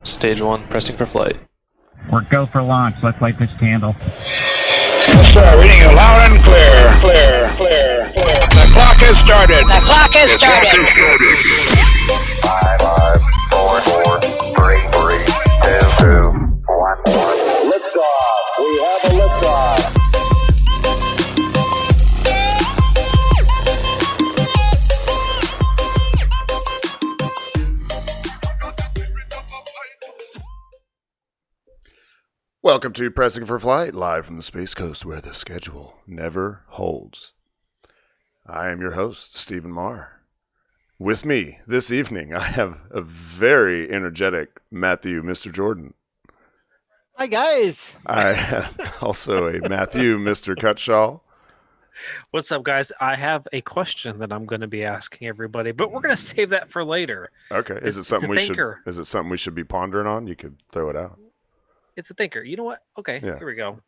Stage 1, pressing for flight. We're go for launch. Let's light this candle. Yes, sir. Reading you loud and clear. Clear. The clock has started. The clock has started. 5, 4, 3, 2, 1. Liftoff. We have a liftoff. Welcome to Pressing for Flight, live from the Space Coast where the schedule never holds. I am your host, Stephen Marr. With me this evening, I have a very energetic Matthew, Mr. Jordan. Hi, guys. I have also a Matthew, Mr. Cutshaw. What's up, guys? I have a question that I'm going to be asking everybody, but we're going to save that for later. Okay, is it something we should be pondering on? You could throw it out. It's a thinker. You know what? Okay, Yeah. Here we go.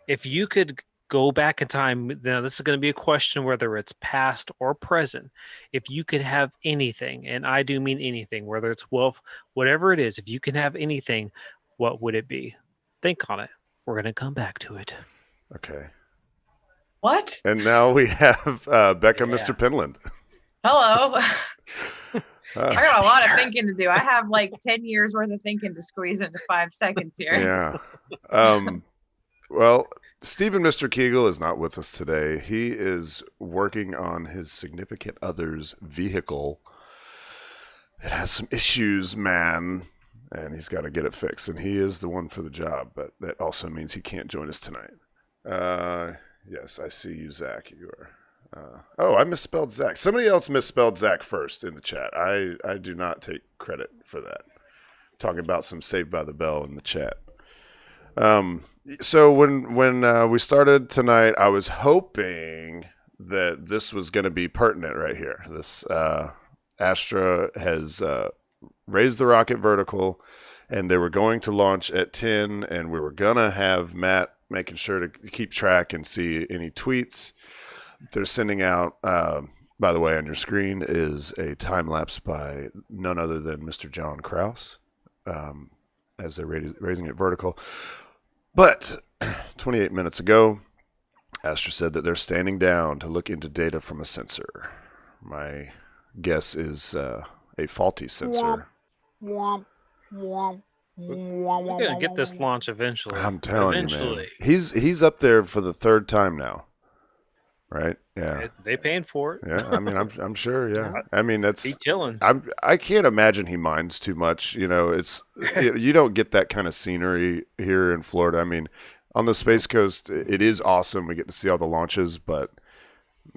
If you could go back in time, now this is going to be a question whether it's past or present. If you could have anything, and I do mean anything, whether it's wealth, whatever it is, if you can have anything, what would it be? Think on it. We're going to come back to it. Okay. What? And now we have Bekah, Yeah. Mr. Pinland. Hello. I got a lot of thinking to do. I have like 10 years worth of thinking to squeeze into 5 seconds here. Yeah. Well, Stephen Mr. Kegel is not with us today. He is working on his significant other's vehicle. It has some issues, man, and he's got to get it fixed. And he is the one for the job, but that also means he can't join us tonight. Yes, I see you, Zach. You are. I misspelled Zach. Somebody else misspelled Zach first in the chat. I do not take credit for that. Talking about some Saved by the Bell in the chat. So when we started tonight, I was hoping that this was going to be pertinent right here. This Astra has raised the rocket vertical, and they were going to launch at 10, and we were going to have Matt making sure to keep track and see any tweets they're sending out. By the way, on your screen is a time lapse by none other than Mr. John Krause, as they're raising it vertical. But 28 minutes ago, Astra said that they're standing down to look into data from a sensor. My guess is a faulty sensor. We're going to get this launch eventually. I'm telling you, man. He's up there for the third time now. Right? Yeah. They paying for it. Yeah. I mean, I'm sure. Yeah. I mean, that's. He chilling. I can't imagine he minds too much. You know, you don't get that kind of scenery here in Florida. I mean, on the Space Coast, it is awesome. We get to see all the launches, but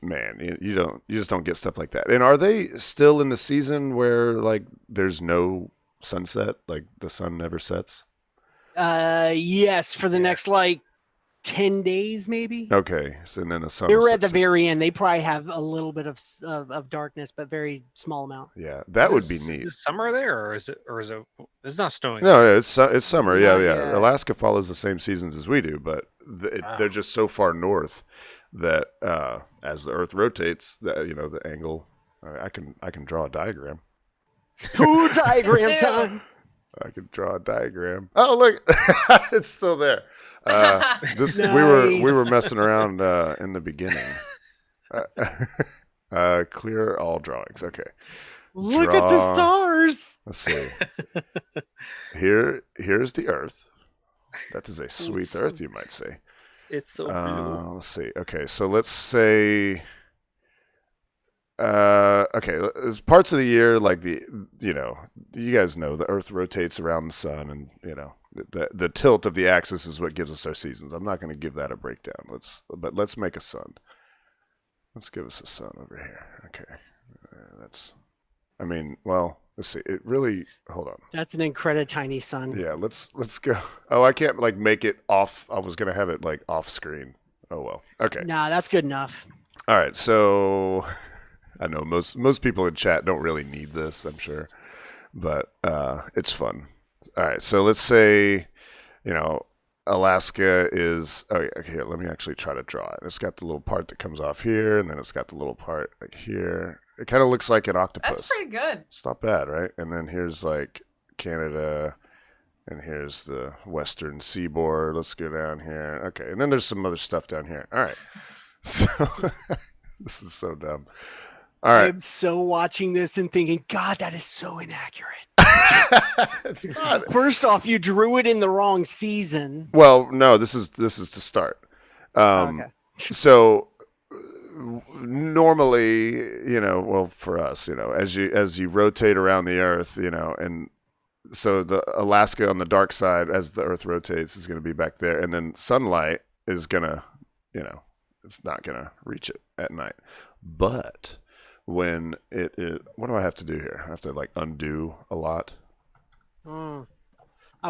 man, you just don't get stuff like that. And are they still in the season where like there's no sunset, like the sun never sets? Yes, for the next 10 days, maybe. Okay, so and then the sun. They were at the very end. They probably have a little bit of darkness, but very small amount. Yeah, that would be neat. Is summer there, or is it? It's not snowing. No, it's summer. Yeah. Yeah. Alaska follows the same seasons as we do, but they're just so far north that as the Earth rotates, the angle. I can draw a diagram. Ooh, diagram time. I can draw a diagram. Oh, look, it's still there. Nice. we were messing around in the beginning. Clear all drawings. Okay. Look at the stars. Let's see. Here's the Earth. That is a sweet Earth, you might say. It's so blue. Let's see. Okay, so let's say. Okay, there's parts of the year like you guys know the Earth rotates around the sun, and the tilt of the axis is what gives us our seasons. I'm not going to give that a breakdown. Let's make a sun. Let's give us a sun over here. Okay, let's see. It really. Hold on. That's an incredible tiny sun. Yeah, let's go. Oh, I can't make it off. I was gonna have it off screen. Oh well. Okay. Nah, that's good enough. All right. So I know most people in chat don't really need this, I'm sure, but it's fun. All right. So let's say, Alaska is. Oh, yeah, here. Let me actually try to draw it. It's got the little part that comes off here, and then it's got the little part here. It kind of looks like an octopus. That's pretty good. It's not bad, right? And then here's Canada, and here's the western seaboard. Let's go down here. Okay, and then there's some other stuff down here. All right. So this is so dumb. All right. I'm so watching this and thinking, God, that is so inaccurate. It's not. First off, you drew it in the wrong season. Well, no, this is to start. Okay. So normally, well, for us, as you rotate around the Earth, and so the Alaska on the dark side, as the Earth rotates, is going to be back there, and then sunlight is gonna, it's not gonna reach it at night. But when it is, what do I have to do here? I have to like undo a lot. I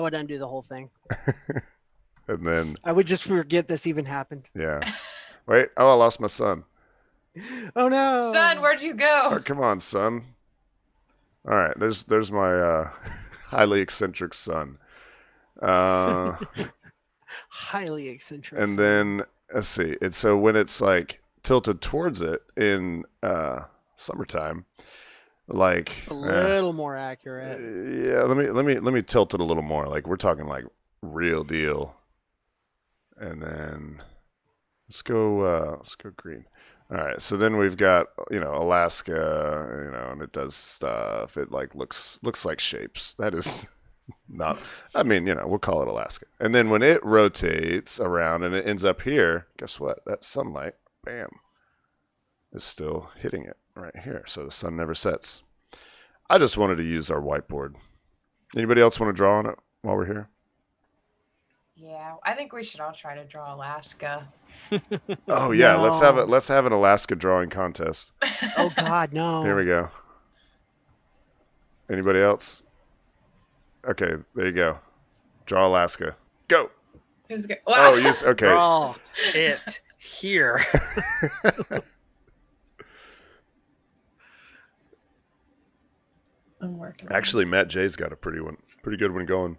would undo the whole thing. And then I would just forget this even happened. yeah. Wait, I lost my son. Oh no. Son, where'd you Oh, go? come on, son. All right, there's my highly eccentric son. Highly eccentric. And then let's see. So when it's like tilted towards it in summertime, like it's a little more accurate. yeah, let me tilt it a little more. Like we're talking like real deal. And then let's go green. All right, so then we've got Alaska, and it does stuff. It like looks like shapes. That is not. I mean, we'll call it Alaska. And then when it rotates around and it ends up here, guess what? That sunlight, bam, is still hitting it right here. So the sun never sets. I just wanted to use our whiteboard. Anybody else want to draw on it while we're here? Yeah, I think we should all try to draw Alaska. Oh yeah, No. let's have an Alaska drawing contest. Oh God, no. Here we go. Anybody else? Okay, there you go. Draw Alaska. Go. Who's go- Oh, yes. Okay. Draw it here. I'm working. Actually, Matt J's got a pretty good one going.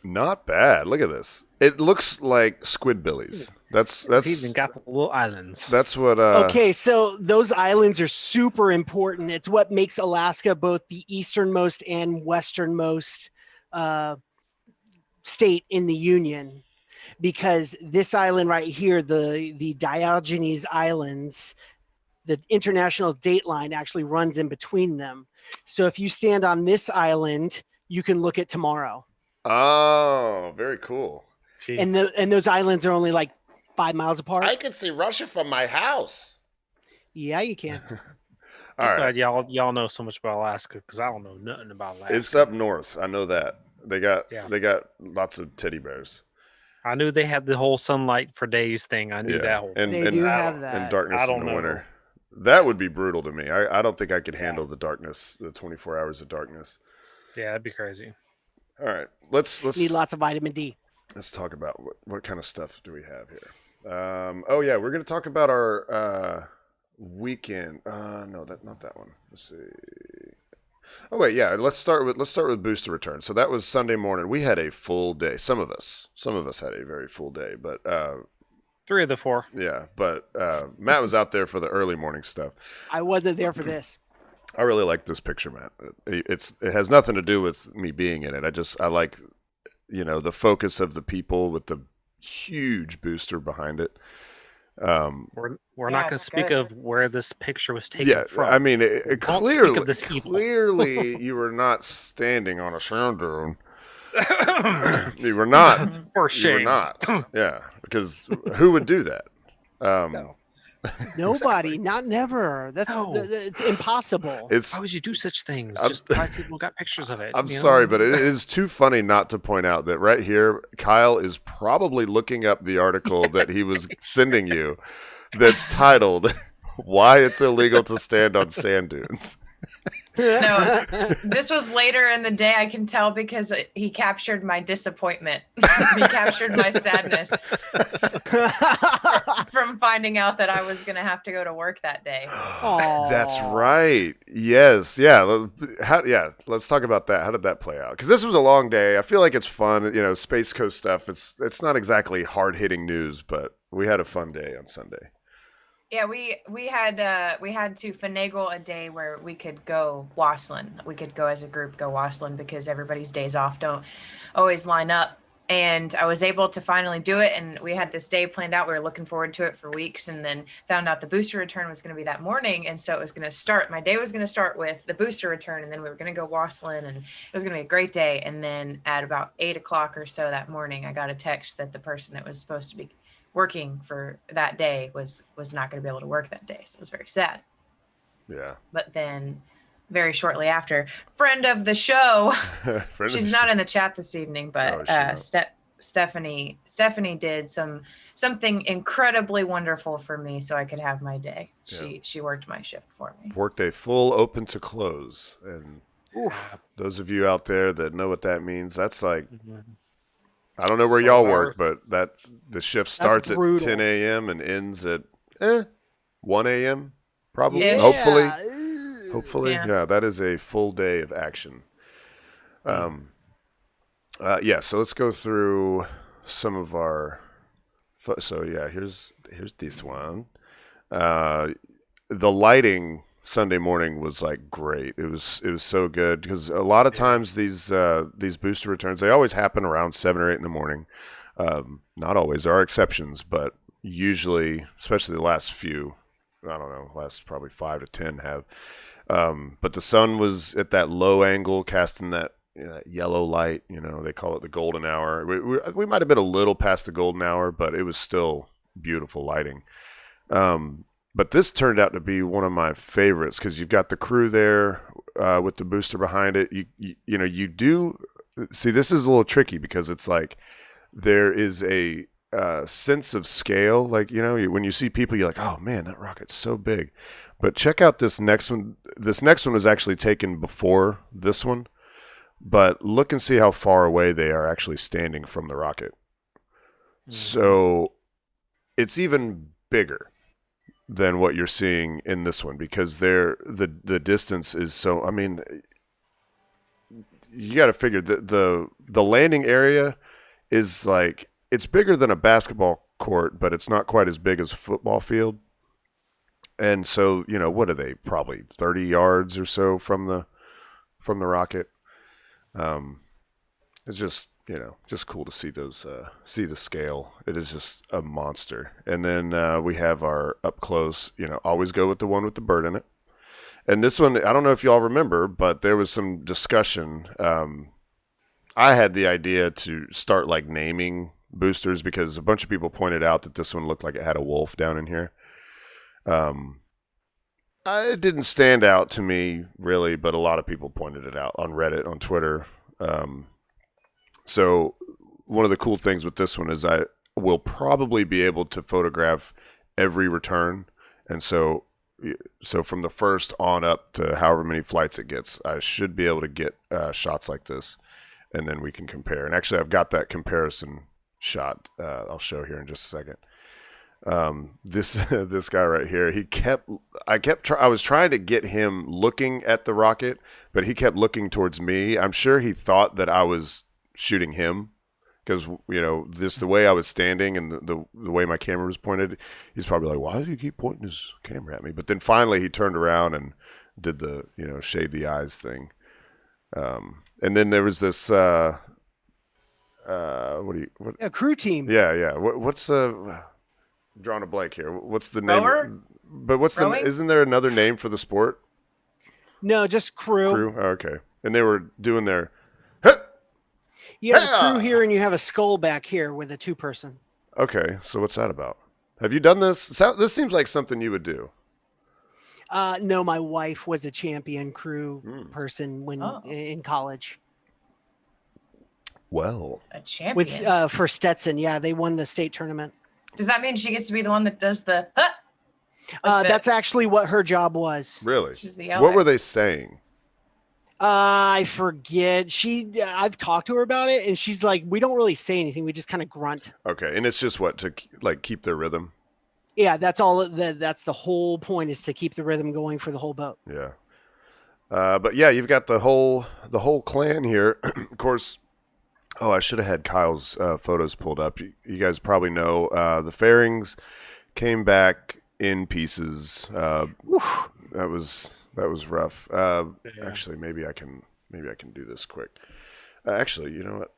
Not bad. Look at this. It looks like Squidbillies. That's He's even got the little islands. that's what. Okay, so those islands are super important. It's what makes Alaska both the easternmost and westernmost state in the Union, because this island right here, the Diogenes Islands, the international date line actually runs in between them. So if you stand on this island, you can look at tomorrow. Oh, very cool. Gee. And those islands are only like 5 miles apart. I can see Russia from my house. Yeah, you can. All right. Glad y'all know so much about Alaska, because I don't know nothing about Alaska. It's up north. I know that. They got Yeah. lots of teddy bears. I knew they had the whole sunlight for days thing. I knew that whole. And, They and, do have that. and darkness I in don't the know. winter. That would be brutal to me. I don't think I could handle the darkness, the 24 hours of darkness. Yeah, that'd be crazy. All right, let's Need lots of vitamin D. let's talk about what kind of stuff do we have here. Oh yeah, we're gonna talk about our weekend. No, not that one. Let's see. Oh wait, yeah. Let's start with booster return. So that was Sunday morning. We had a full day. Some of us had a very full day, but 3 of the 4. yeah. But Matt was out there for the early morning stuff. I wasn't there for this. I really like this picture, Matt. It has nothing to do with me being in it. I like, the focus of the people with the huge booster behind it. We're not going to it's speak good. of where this picture was taken Yeah, from. I mean, Don't speak of clearly, this evil. clearly, you were not standing on a sand dune. You were not. For You were shame. not. Yeah, because who would do that? No. Nobody, not never. No. It's impossible. It's. Why would you do such things? I'm- Just 5 people got pictures of it. I'm you know? sorry, but it is too funny not to point out that right here, Kyle is probably looking up the article that he was sending you that's titled, Why It's Illegal to Stand on Sand Dunes. No, this was later in the day. I can tell because he captured my disappointment. He captured my sadness from finding out that I was going to have to go to work that day. That's right. Yes. Yeah. Let's talk about that. How did that play out? Because this was a long day. I feel like it's fun. Space Coast stuff. It's not exactly hard hitting news, but we had a fun day on Sunday. Yeah, we had to finagle a day where we could go wasslin. We could go as a group go wasslin because everybody's days off don't always line up. And I was able to finally do it, and we had this day planned out. We were looking forward to it for weeks, and then found out the booster return was going to be that morning, and so it was going to start. My day was going to start with the booster return, and then we were going to go wasslin, and it was going to be a great day. And then at about 8 o'clock or so that morning, I got a text that the person that was supposed to be working for that day was not going to be able to work that day, so it was very sad. Yeah. But then very shortly after, friend of the show, she's not in the chat this evening, but Stephanie did something incredibly wonderful for me so I could have my day. She worked my shift for me. Worked a full open to close. And those of you out there that know what that means, that's like, I don't know where y'all work, but that's the shift starts at 10 a.m. and ends at 1 a.m. probably. Yeah. Hopefully. Yeah, that is a full day of action. So let's go through some of our. So yeah, here's this one. The lighting Sunday morning was like great. It was so good because a lot of times these booster returns, they always happen around 7 or 8 in the morning. Not always. There are exceptions, but usually, especially the last few, I don't know, last probably 5 to 10 have. But the sun was at that low angle, casting that yellow light. They call it the golden hour. We might have been a little past the golden hour, but it was still beautiful lighting. But this turned out to be one of my favorites because you've got the crew there with the booster behind it. You do see, this is a little tricky because it's like there is a sense of scale. Like, when you see people, you're like, oh man, that rocket's so big. But check out this next one. This next one was actually taken before this one. But look and see how far away they are actually standing from the rocket. Mm-hmm. So it's even bigger than what you're seeing in this one because the distance is so. I mean, you got to figure the landing area is like, it's bigger than a basketball court, but it's not quite as big as a football field. And so, what are they? Probably 30 yards or so from the rocket. It's just, just cool to see those, see the scale. It is just a monster. And then we have our up close, always go with the one with the bird in it. And this one, I don't know if y'all remember, but there was some discussion. I had the idea to start like naming boosters because a bunch of people pointed out that this one looked like it had a wolf down in here. It didn't stand out to me really, but a lot of people pointed it out on Reddit, on Twitter. So one of the cool things with this one is I will probably be able to photograph every return. And so from the first on up to however many flights it gets, I should be able to get shots like this, and then we can compare. And actually, I've got that comparison shot. I'll show here in just a second. This guy right here, I was trying to get him looking at the rocket, but he kept looking towards me. I'm sure he thought that I was shooting him because, the way I was standing and the way my camera was pointed, he's probably like, why does he keep pointing his camera at me? But then finally he turned around and did the, shade the eyes thing. And then there was this, a crew team. Yeah. What's drawing a blank here. What's the name? Rower? But Rowing? Isn't there another name for the sport? No, just crew. Crew? Oh, okay. And they were doing their. You have a crew here and you have a skull back here with a 2-person. Okay. So what's that about? Have you done this? This seems like something you would do. No, my wife was a champion crew person in college. Well. A champion? With for Stetson. Yeah, they won the state tournament. Does that mean she gets to be the one that does the? That's actually what her job was. Really? She's the What were they saying? I forget. I've talked to her about it, and she's like, "We don't really say anything. We just kind of grunt." Okay, and it's just what to like keep their rhythm. Yeah, that's all. That's the whole point, is to keep the rhythm going for the whole boat. Yeah. But yeah, you've got the whole clan here. Of course. Oh, I should have had Kyle's photos pulled up. You guys probably know the fairings came back in pieces. That was rough. Actually, maybe I can do this quick. Actually, you know what?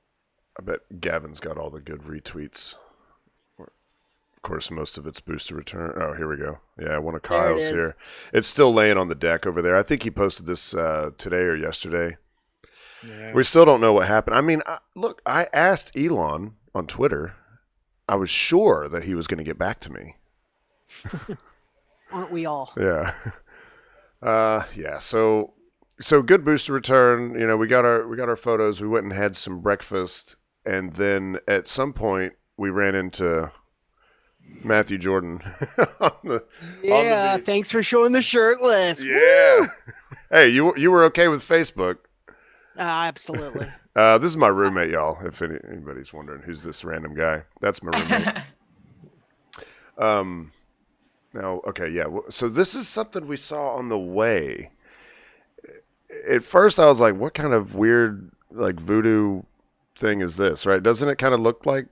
I bet Gavin's got all the good retweets. Of course, most of it's booster return. Oh, here we go. Yeah, one of Kyle's here. It's still laying on the deck over there. I think he posted this today or yesterday. Yeah. We still don't know what happened. I mean, look, I asked Elon on Twitter. I was sure that he was going to get back to me. Aren't we all? Yeah. Yeah. So good booster return. You know, we got our photos. We went and had some breakfast, and then at some point we ran into Matthew Jordan. on the beach. Thanks for showing the shirtless. Yeah. Woo! Hey, you were okay with Facebook? Absolutely. This is my roommate, y'all. If anybody's wondering who's this random guy, that's my roommate. Now, okay, yeah. So this is something we saw on the way. At first, I was like, "What kind of weird, like voodoo thing is this?" Right? Doesn't it kind of look like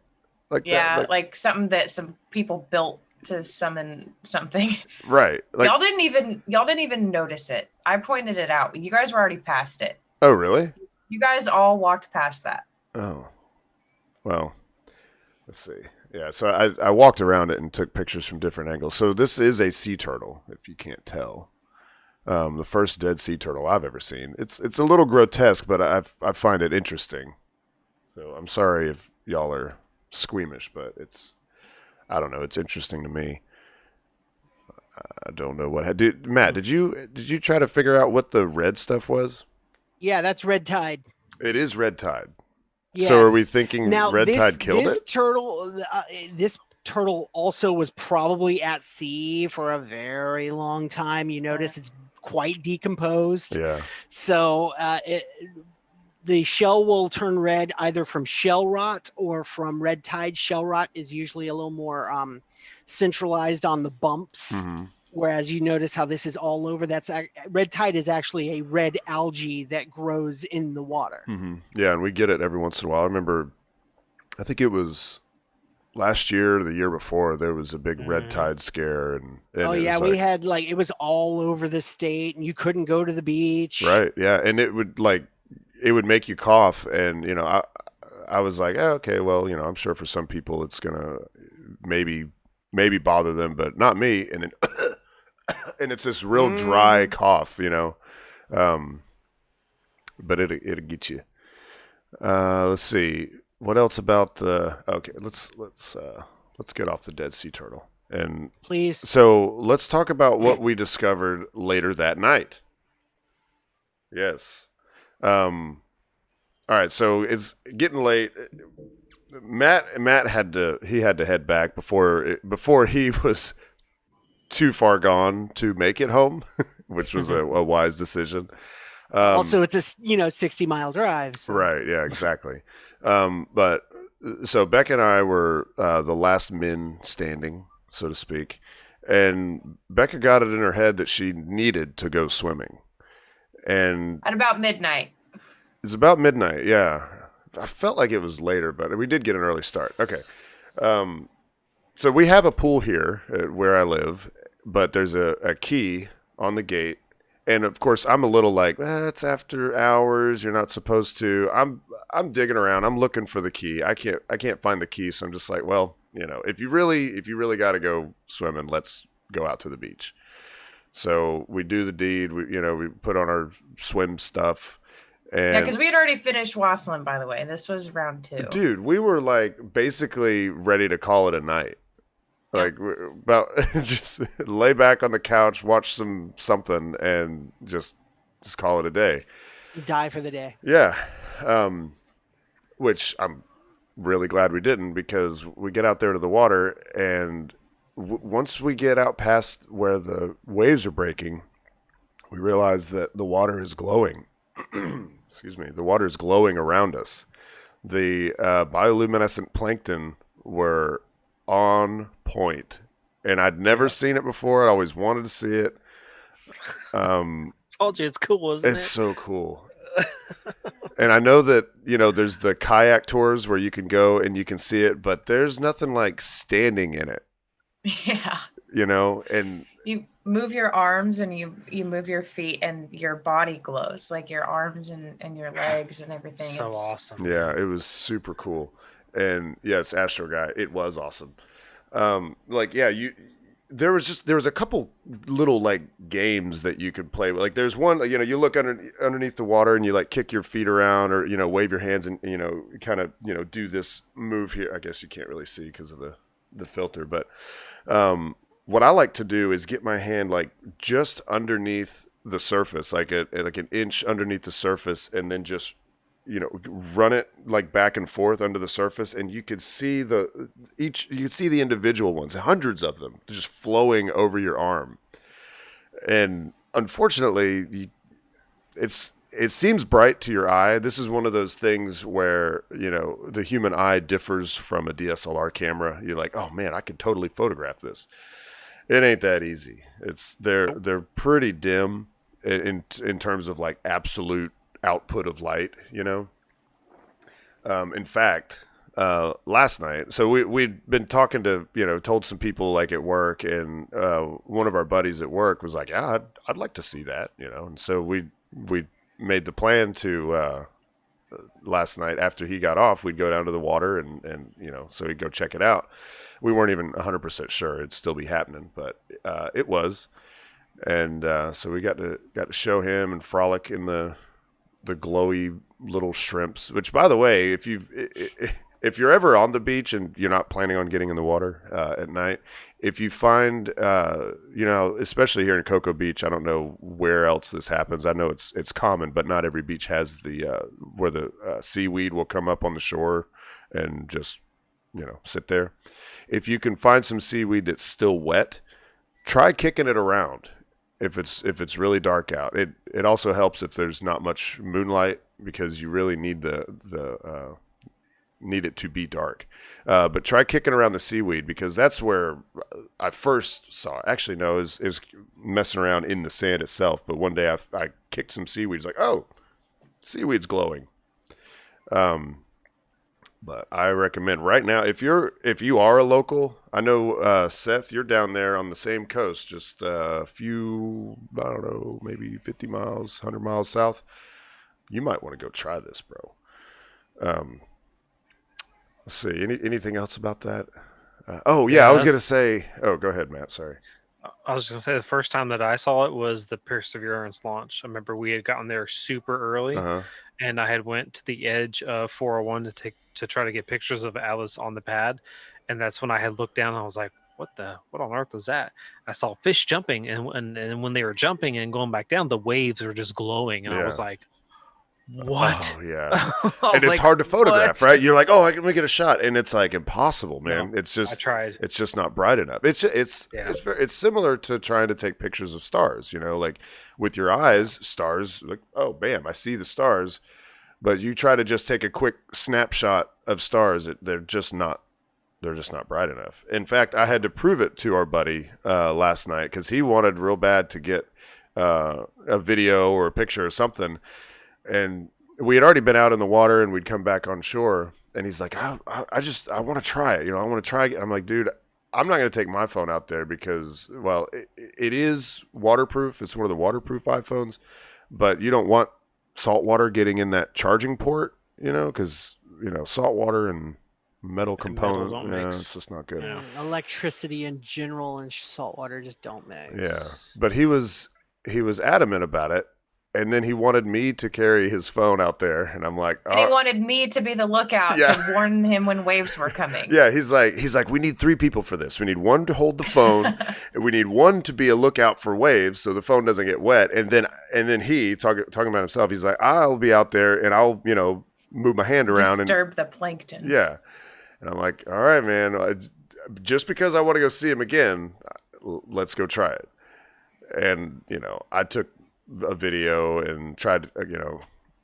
that? Like something that some people built to summon something. Right. Like, y'all didn't even notice it. I pointed it out. You guys were already past it. Oh, really? You guys all walked past that. Oh, well, let's see. Yeah, so I walked around it and took pictures from different angles. So this is a sea turtle, if you can't tell. The first dead sea turtle I've ever seen. It's a little grotesque, but I find it interesting. So I'm sorry if y'all are squeamish, but I don't know. It's interesting to me. I don't know what. Matt, did you try to figure out what the red stuff was? Yeah, that's red tide. It is red tide. Yes. So are we thinking red tide killed this it? This turtle also was probably at sea for a very long time. You notice it's quite decomposed. Yeah. So the shell will turn red either from shell rot or from red tide. Shell rot is usually a little more centralized on the bumps. Mm-hmm. Whereas you notice how this is all over. That's red tide is actually a red algae that grows in the water. Mm-hmm. Yeah, and we get it every once in a while. I remember, I think it was last year or the year before, there was a big red tide scare. And we had it was all over the state, and you couldn't go to the beach. Right. Yeah, and it would make you cough, and I was like, okay, well, I'm sure for some people it's gonna maybe bother them, but not me. And then. And it's this real dry cough, but it'll get you. Let's see what else about the. Okay, let's get off the dead sea turtle and please. So let's talk about what we discovered later that night. Yes. All right. So it's getting late. Matt had to head back before he was too far gone to make it home, which was a wise decision. Also, it's a 60-mile drive. So. Right. Yeah. Exactly. But so Bekah and I were the last men standing, so to speak, and Bekah got it in her head that she needed to go swimming, and at about midnight. It's about midnight. Yeah. I felt like it was later, but we did get an early start. Okay. So we have a pool here where I live, but there's a key on the gate. And of course, I'm a little like, it's after hours. You're not supposed to. I'm digging around. I'm looking for the key. I can't find the key. So I'm just like, well, if you really got to go swimming, let's go out to the beach. So we do the deed. We put on our swim stuff. And because we had already finished wassailing, by the way. This was round 2. Dude, we were basically ready to call it a night. About just lay back on the couch, watch something, and just call it a day. Die for the day. Yeah, which I'm really glad we didn't, because we get out there to the water, and once we get out past where the waves are breaking, we realize that the water is glowing. Excuse me. The water is glowing around us. The bioluminescent plankton were on point, and I'd never seen it before. I always wanted to see it. Told you it's cool, isn't it? It's so cool. And I know that there's the kayak tours where you can go and you can see it, but there's nothing like standing in it. Yeah. you know, and You move your arms and you move your feet and your body glows, like your arms and your legs and everything. So It's awesome. yeah, it was super cool. And yes, Astro Guy, it was awesome. Like, yeah, there was a couple little like games that you could play with. Like there's one, you know, you look underneath the water and you like kick your feet around or, you know, wave your hands and, you know, kind of, you know, do this move here. I guess you can't really see because of the filter, but what I like to do is get my hand like just underneath the surface, like like an inch underneath the surface, and then just, you know, run it like back and forth under the surface, and you could see the individual ones, hundreds of them, just flowing over your arm. And unfortunately, it seems bright to your eye. This is one of those things where, you know, the human eye differs from a DSLR camera. You're like, oh man, I could totally photograph this. It ain't that easy. They're pretty dim in terms of like absolute output of light, you know. In fact, last night, so we'd been talking to, you know, told some people like at work, and one of our buddies at work was like, yeah, I'd like to see that, you know. And so we made the plan to last night after he got off, we'd go down to the water and you know, so we'd go check it out. We weren't even 100% sure it'd still be happening, but it was. And so we got to show him and Frolick in the glowy little shrimps, which, by the way, if you're ever on the beach and you're not planning on getting in the water at night, if you find, you know, especially here in Cocoa Beach, I don't know where else this happens. I know it's common, but not every beach has where the seaweed will come up on the shore and just, you know, sit there. If you can find some seaweed that's still wet, try kicking it around. If it's really dark out, it also helps if there's not much moonlight, because you really need need it to be dark. But try kicking around the seaweed, because that's where I first saw it. Actually, no, it was messing around in the sand itself. But one day I kicked some seaweed. It's like, oh, seaweed's glowing. But I recommend right now, if you are a local, I know Seth, you're down there on the same coast, just a few, I don't know, maybe 50 miles, 100 miles south. You might want to go try this, bro. Let's see, anything else about that? Oh yeah, I was gonna say. Oh, go ahead, Matt. Sorry. I was going to say the first time that I saw it was the Perseverance launch. I remember we had gotten there super early, and I had went to the edge of 401 to try to get pictures of Alice on the pad, and that's when I had looked down and I was like, what on earth was that? I saw fish jumping, and when they were jumping and going back down, the waves were just glowing, and I was like, what? Oh, yeah. And it's like, hard to photograph, right? You're like, oh, I can get a shot, and it's like impossible, man. No, it's just, I tried. It's just not bright enough. It's similar to trying to take pictures of stars, you know, like with your eyes, stars, like, oh, bam, I see the stars. But you try to just take a quick snapshot of stars, they're just not bright enough. In fact, I had to prove it to our buddy last night, because he wanted real bad to get a video or a picture or something. And we had already been out in the water, and we'd come back on shore, and he's like, I want to try it. You know, I want to try it. I'm like, dude, I'm not going to take my phone out there because, well, it is waterproof. It's one of the waterproof iPhones, but you don't want salt water getting in that charging port, you know, because, you know, salt water and metal component, it's just not good. Yeah. Electricity in general and salt water just don't mix. Yeah, but he was adamant about it. And then he wanted me to carry his phone out there, and I'm like, and he wanted me to be the lookout to warn him when waves were coming. Yeah, he's like, we need 3 people for this. We need one to hold the phone, and we need one to be a lookout for waves so the phone doesn't get wet. And then he talking about himself. He's like, I'll be out there and I'll, you know, move my hand around disturb the plankton. Yeah, and I'm like, all right, man. Just because I want to go see him again, let's go try it. And you know, I took a video and tried, you know,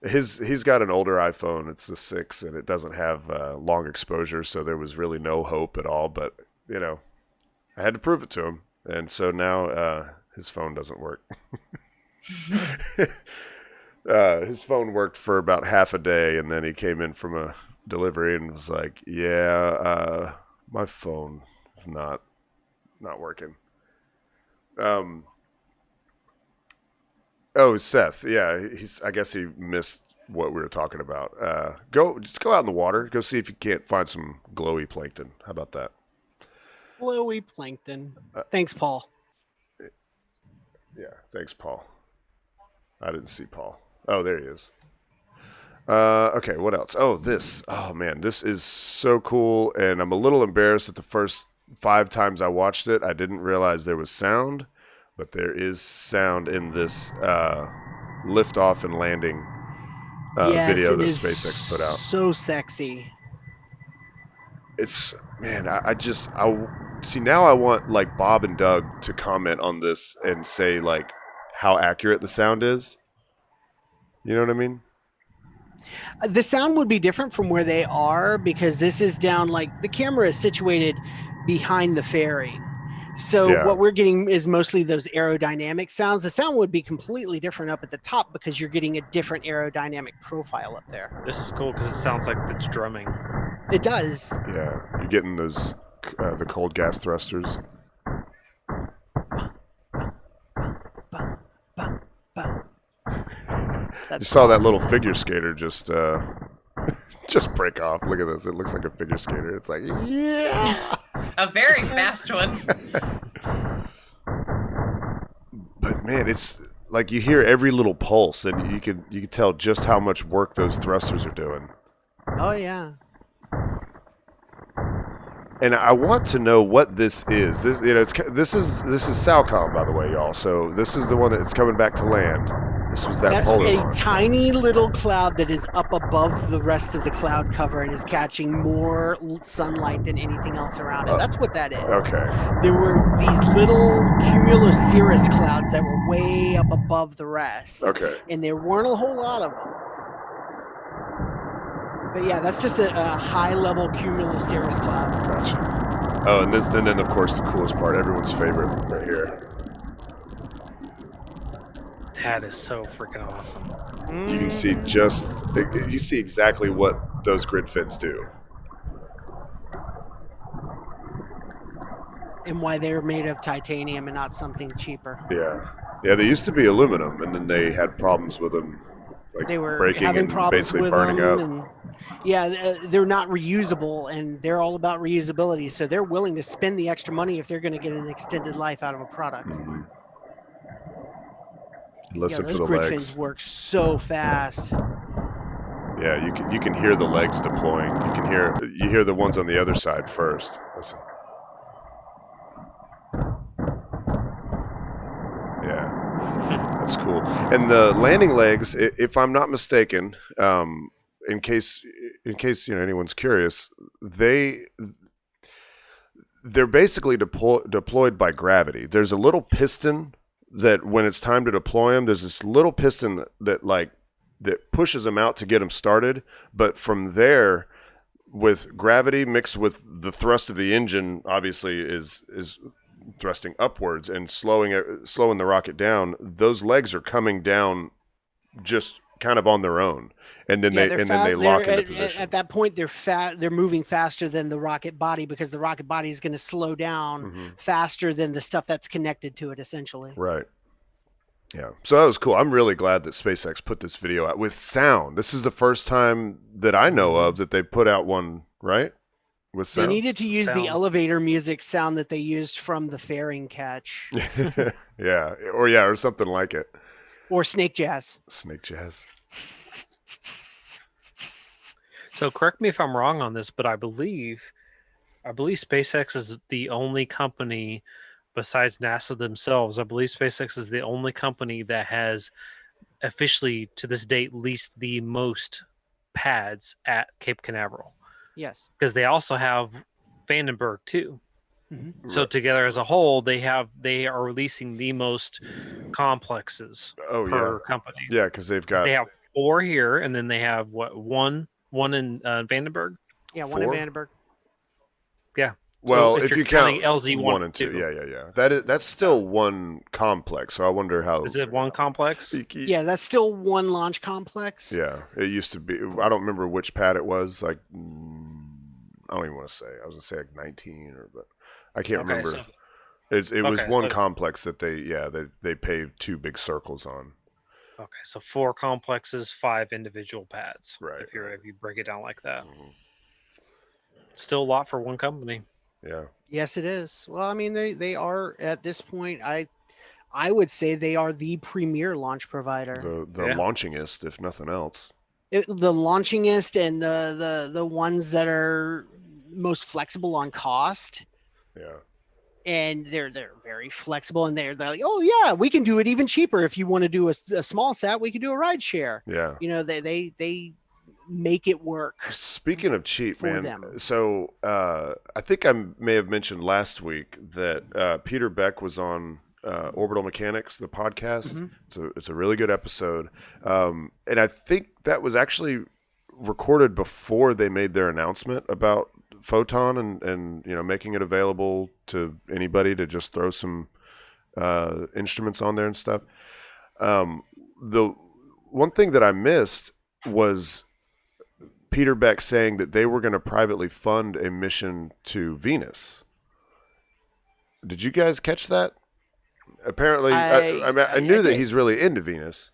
he's got an older iPhone. It's the 6, and it doesn't have long exposure, so there was really no hope at all. But you know, I had to prove it to him, and so now his phone doesn't work. His phone worked for about half a day, and then he came in from a delivery and was like, "Yeah, my phone is not working." Oh, Seth. Yeah, I guess he missed what we were talking about. Just go out in the water. Go see if you can't find some glowy plankton. How about that? Glowy plankton. Thanks, Paul. Yeah, thanks, Paul. I didn't see Paul. Oh, there he is. Okay, what else? Oh, this. Oh, man, this is so cool, and I'm a little embarrassed that the first 5 times I watched it, I didn't realize there was sound, but there is sound in this liftoff and landing video that SpaceX put out. So sexy. It's, man, I see now I want, like, Bob and Doug to comment on this and say, like, how accurate the sound is. You know what I mean? The sound would be different from where they are because this is down, like the camera is situated behind the fairing. So what we're getting is mostly those aerodynamic sounds. The sound would be completely different up at the top because you're getting a different aerodynamic profile up there. This is cool because it sounds like it's drumming. It does. Yeah, you're getting those the cold gas thrusters. You saw that little figure skater just break off. Look at this. It looks like a figure skater. It's like, yeah. A very fast one. But man, it's like you hear every little pulse, and you can tell just how much work those thrusters are doing. Oh yeah. And I want to know what this is. This is SAOCOM, by the way, y'all. So this is the one that's coming back to land. This was that That's polar a one. tiny little cloud that is up above the rest of the cloud cover and is catching more sunlight than anything else around it. That's what that is. Okay. There were these little cumulocirrus clouds that were way up above the rest. Okay. And there weren't a whole lot of them. But yeah, that's just a high-level cumulocirrus cloud. Gotcha. Oh, and then of course the coolest part, everyone's favorite, right here. That is so freaking awesome. You can see you see exactly what those grid fins do. And why they're made of titanium and not something cheaper. Yeah, they used to be aluminum, and then they had problems with them, like They were breaking having and problems basically with burning them. up. And they're not reusable, and they're all about reusability. So they're willing to spend the extra money if they're going to get an extended life out of a product. Mm-hmm. Listen those for the grid legs. fins work so fast. Yeah, you can hear the legs deploying. You hear the ones on the other side first. Listen. Yeah, that's cool. And the landing legs, if I'm not mistaken, in case anyone's curious, they're basically deployed by gravity. There's a little piston that when it's time to deploy them, there's this little piston that pushes them out to get them started. But from there, with gravity mixed with the thrust of the engine, obviously is thrusting upwards and slowing the rocket down. Those legs are coming down just kind of on their own, and then they lock into position. At that point, they're moving faster than the rocket body because the rocket body is going to slow down faster than the stuff that's connected to it, essentially. Right. Yeah. So that was cool. I'm really glad that SpaceX put this video out with sound. This is the first time that I know of that they put out one, right? With sound. They needed to use the elevator music sound that they used from the fairing catch. Yeah. Or something like it. Or snake jazz. Snake jazz. So correct me if I'm wrong on this, but I believe SpaceX is the only company besides NASA themselves. I believe SpaceX is the only company that has officially to this date leased the most pads at Cape Canaveral. Yes. Because they also have Vandenberg too. Mm-hmm. So together as a whole, they are releasing the most complexes per company. Yeah, because they have 4 here, and then they have one in Vandenberg. Yeah, 1 in Vandenberg. Yeah. Well, so if you count LZ 1 and 2, yeah. That's still one complex. So I wonder how is it one complex? Yeah, that's still one launch complex. Yeah, it used to be. I don't remember which pad it was. Like, I don't even want to say. I was gonna say like 19 but I can't remember. It was Okay, one so- complex that they paved 2 big circles on. Okay, so 4 complexes, 5 individual pads. Right, If you break it down like that, Mhm. still a lot for one company. Yeah. Yes, it is. Well, I mean, they are at this point. I would say they are the premier launch provider. The Yeah. launchingest, if nothing else. The launchingest and the ones that are most flexible on cost. Yeah. And they're very flexible, and they're like, oh yeah, we can do it even cheaper. If you want to do a small sat, we can do a ride share. Yeah. You know, they make it work. Speaking of cheap, For man. them. So I think I may have mentioned last week that Peter Beck was on Orbital Mechanics, the podcast. Mhm. So it's a really good episode, and I think that was actually recorded before they made their announcement about Photon and making it available to anybody to just throw some instruments on there and stuff. The one thing that I missed was Peter Beck saying that they were going to privately fund a mission to Venus. Did you guys catch that? Apparently, I knew that did. he's really into Venus,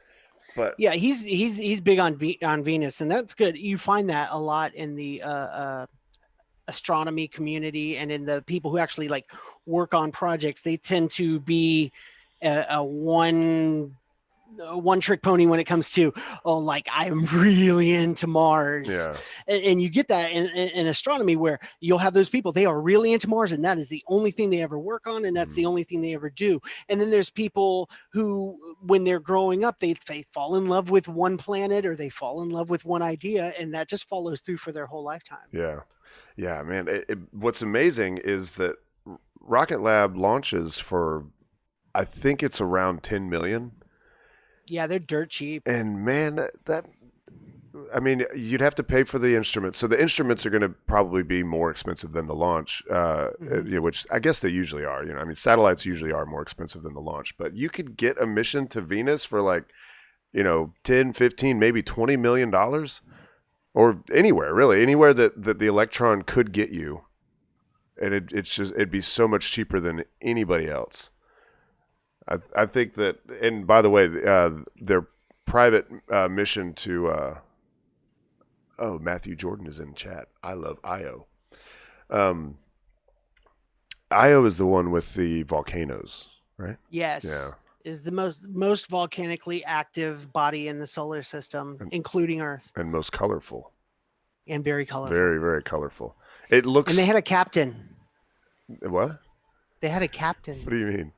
but Yeah, he's big on Venus, and that's good. You find that a lot in the astronomy community, and in the people who actually like work on projects. They tend to be a one trick pony when it comes to, oh, like, I'm really into Mars. yeah, And you get that in astronomy, where you'll have those people, they are really into Mars, and that is the only thing they ever work on, and that's the only thing they ever do. And then there's people who, when they're growing up, they fall in love with one planet, or they fall in love with one idea, and that just follows through for their whole lifetime. yeah, man. What's amazing is that Rocket Lab launches for, I think it's around 10 million. Yeah, they're dirt cheap. And man, I mean, you'd have to pay for the instruments. So the instruments are going to probably be more expensive than the launch, which I guess they usually are. I mean, satellites usually are more expensive than the launch, but you could get a mission to Venus for like, 10, 15, maybe $20 million, or anywhere, really, anywhere that the Electron could get you. And it'd be so much cheaper than anybody else. I think that, and by the way, their private mission to, Matthew Jordan is in chat. I love Io. Io is the one with the volcanoes, right? Yes. Yeah. Is the most volcanically active body in the solar system, including Earth, And most colorful. and very colorful. Very, very colorful. It looks. And they had a captain. What? They had a captain. What do you mean?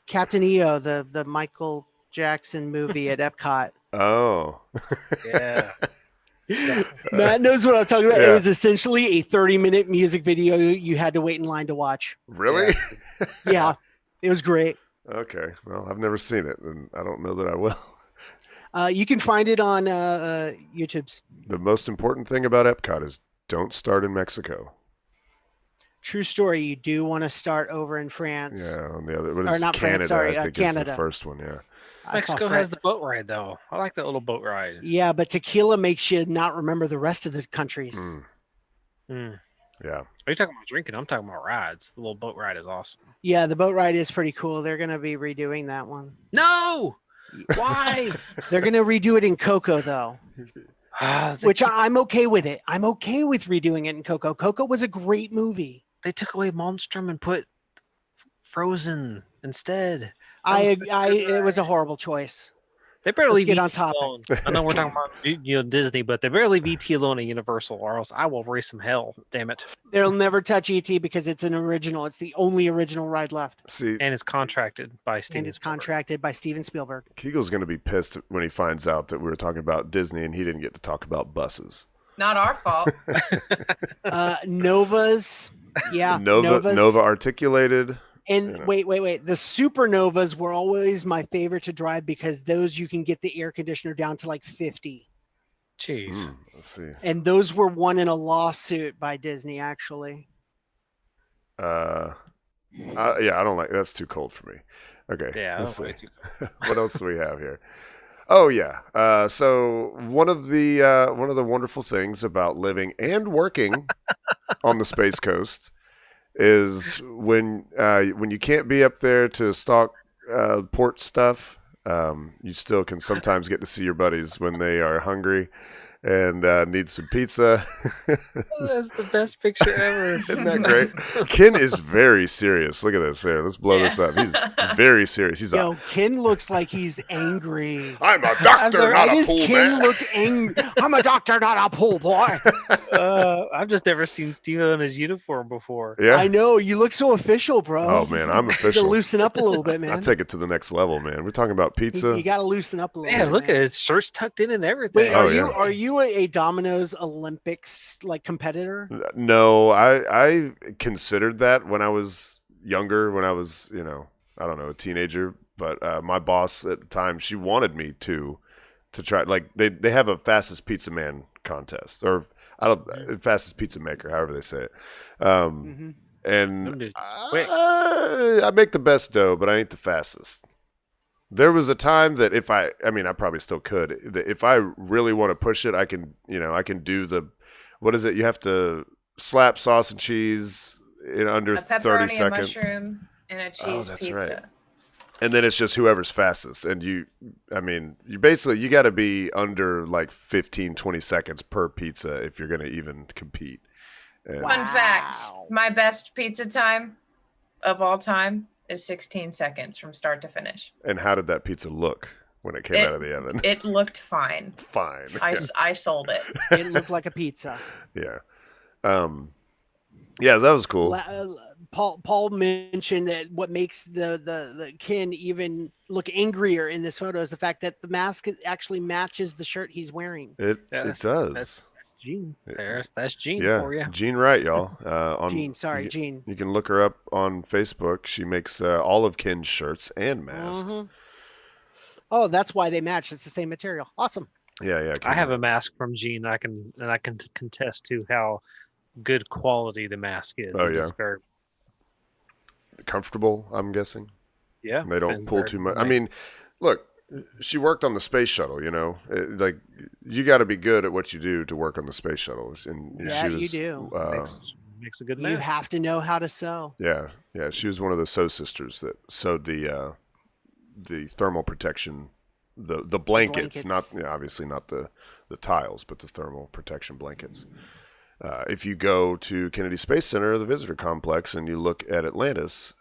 Captain EO, the Michael Jackson movie at Epcot. Oh. Yeah. Matt knows what I'm talking about. It Yeah. was essentially a 30-minute music video you had to wait in line to watch. Really? Yeah, it was great. Okay. Well, I've never seen it, and I don't know that I will. You can find it on YouTube's. The most important thing about Epcot is don't start in Mexico. True story. You do want to start over in France. Yeah, on the other, what Or is not Canada? France, sorry, I think is Canada. the first one. Yeah. I saw Mexico Fran- has the boat ride though. I like that little boat ride. Yeah, but tequila makes you not remember the rest of the countries. Hmm. Yeah. Are you talking about drinking? I'm talking about rides. The little boat ride is awesome. Yeah, the boat ride is pretty cool. They're going to be redoing that one. No. Why? They're going to redo it in Coco, though, which I'm okay with it. I'm okay with redoing it in Coco. Coco was a great movie. they took away Monstrum and put Frozen instead. It was a horrible choice. They barely Let's get VT on topic. alone. I know we're talking about Disney, but they barely VT alone at Universal, or else I will raise some hell. Damn it! They'll never touch ET because it's an original. It's the only original ride left, See, And it's contracted by Steven. and it's Spielberg. contracted by Steven Spielberg. Kegel's going to be pissed when he finds out that we were talking about Disney and he didn't get to talk about buses. Not our fault. Novas, yeah, Novas. Nova articulated. And wait. The Supernovas were always my favorite to drive because those you can get the air conditioner down to like 50. Jeez. Let's see. And those were won in a lawsuit by Disney, actually. Yeah, I don't like. That's too cold for me. Okay. Yeah. Let's that's way see. too- What else do we have here? Oh yeah. So one of the wonderful things about living and working on the Space Coast is when you can't be up there to stalk port stuff. You still can sometimes get to see your buddies when they are hungry and need some pizza. That's the best picture ever. Isn't that great? Ken is very serious. Look at this. Here, let's blow this up. He's very serious. He's Yo, Ken looks like he's angry. I'm a doctor, Why not a does pool Ken man. look angry? I'm a doctor, not a pool boy. I've just never seen Steve in his uniform before. Yeah. I know. You look so official, bro. Oh man, I'm You gotta official. loosen up a little bit, man. I take it to the next level, man. We're talking about pizza. You gotta loosen up a little Yeah, bit. look man. at his shirt's tucked in and everything. Wait, Oh, are yeah. you a Domino's Olympics like competitor? No, I considered that when I was younger, when I was, I don't know, a teenager. But my boss at the time, she wanted me to try. Like they have a fastest pizza man contest, or fastest pizza maker, however they say it. Mhm. And Them dudes quick. I make the best dough, but I ain't the fastest. There was a time that if I probably still could. That if I really want to push it, I can do the, what is it? You have to slap sauce and cheese in under A 30 pepperoni, a seconds. mushroom, and a cheese that's pizza. right. And then it's just whoever's fastest. And you basically, you got to be under like 15, 20 seconds per pizza if you're going to even compete. And Fun fact: Wow. my best pizza time of all time is 16 seconds from start to finish. And how did that pizza look when it came out of the oven? It looked fine. Fine. I sold it. It looked like a pizza. Yeah. Yeah, that was cool. Paul mentioned that what makes the Ken even look angrier in this photo is the fact that the mask actually matches the shirt he's wearing. It Yeah, does. That's Gene. That's Gene Yeah, for you. Gene Wright, y'all. Gene, sorry, Gene. You can look her up on Facebook. She makes all of Ken's shirts and masks. Mhm. Oh, that's why they match. It's the same material. Awesome. Yeah. I have a mask from Gene. I can contest to how good quality the mask is. Oh, It is yeah. very, comfortable, I'm guessing. yeah. They don't and pull very too much. I nice. mean, look, she worked on the space shuttle, like you got to be good at what you do to work on the space shuttle. And Yeah, she was, you do. Makes a good You mask. have to know how to sew. Yeah. She was one of the sew sisters that sewed the thermal protection, the blankets, blankets. not obviously not the tiles, but the thermal protection blankets. If you go to Kennedy Space Center, the visitor complex, and you look at Atlantis,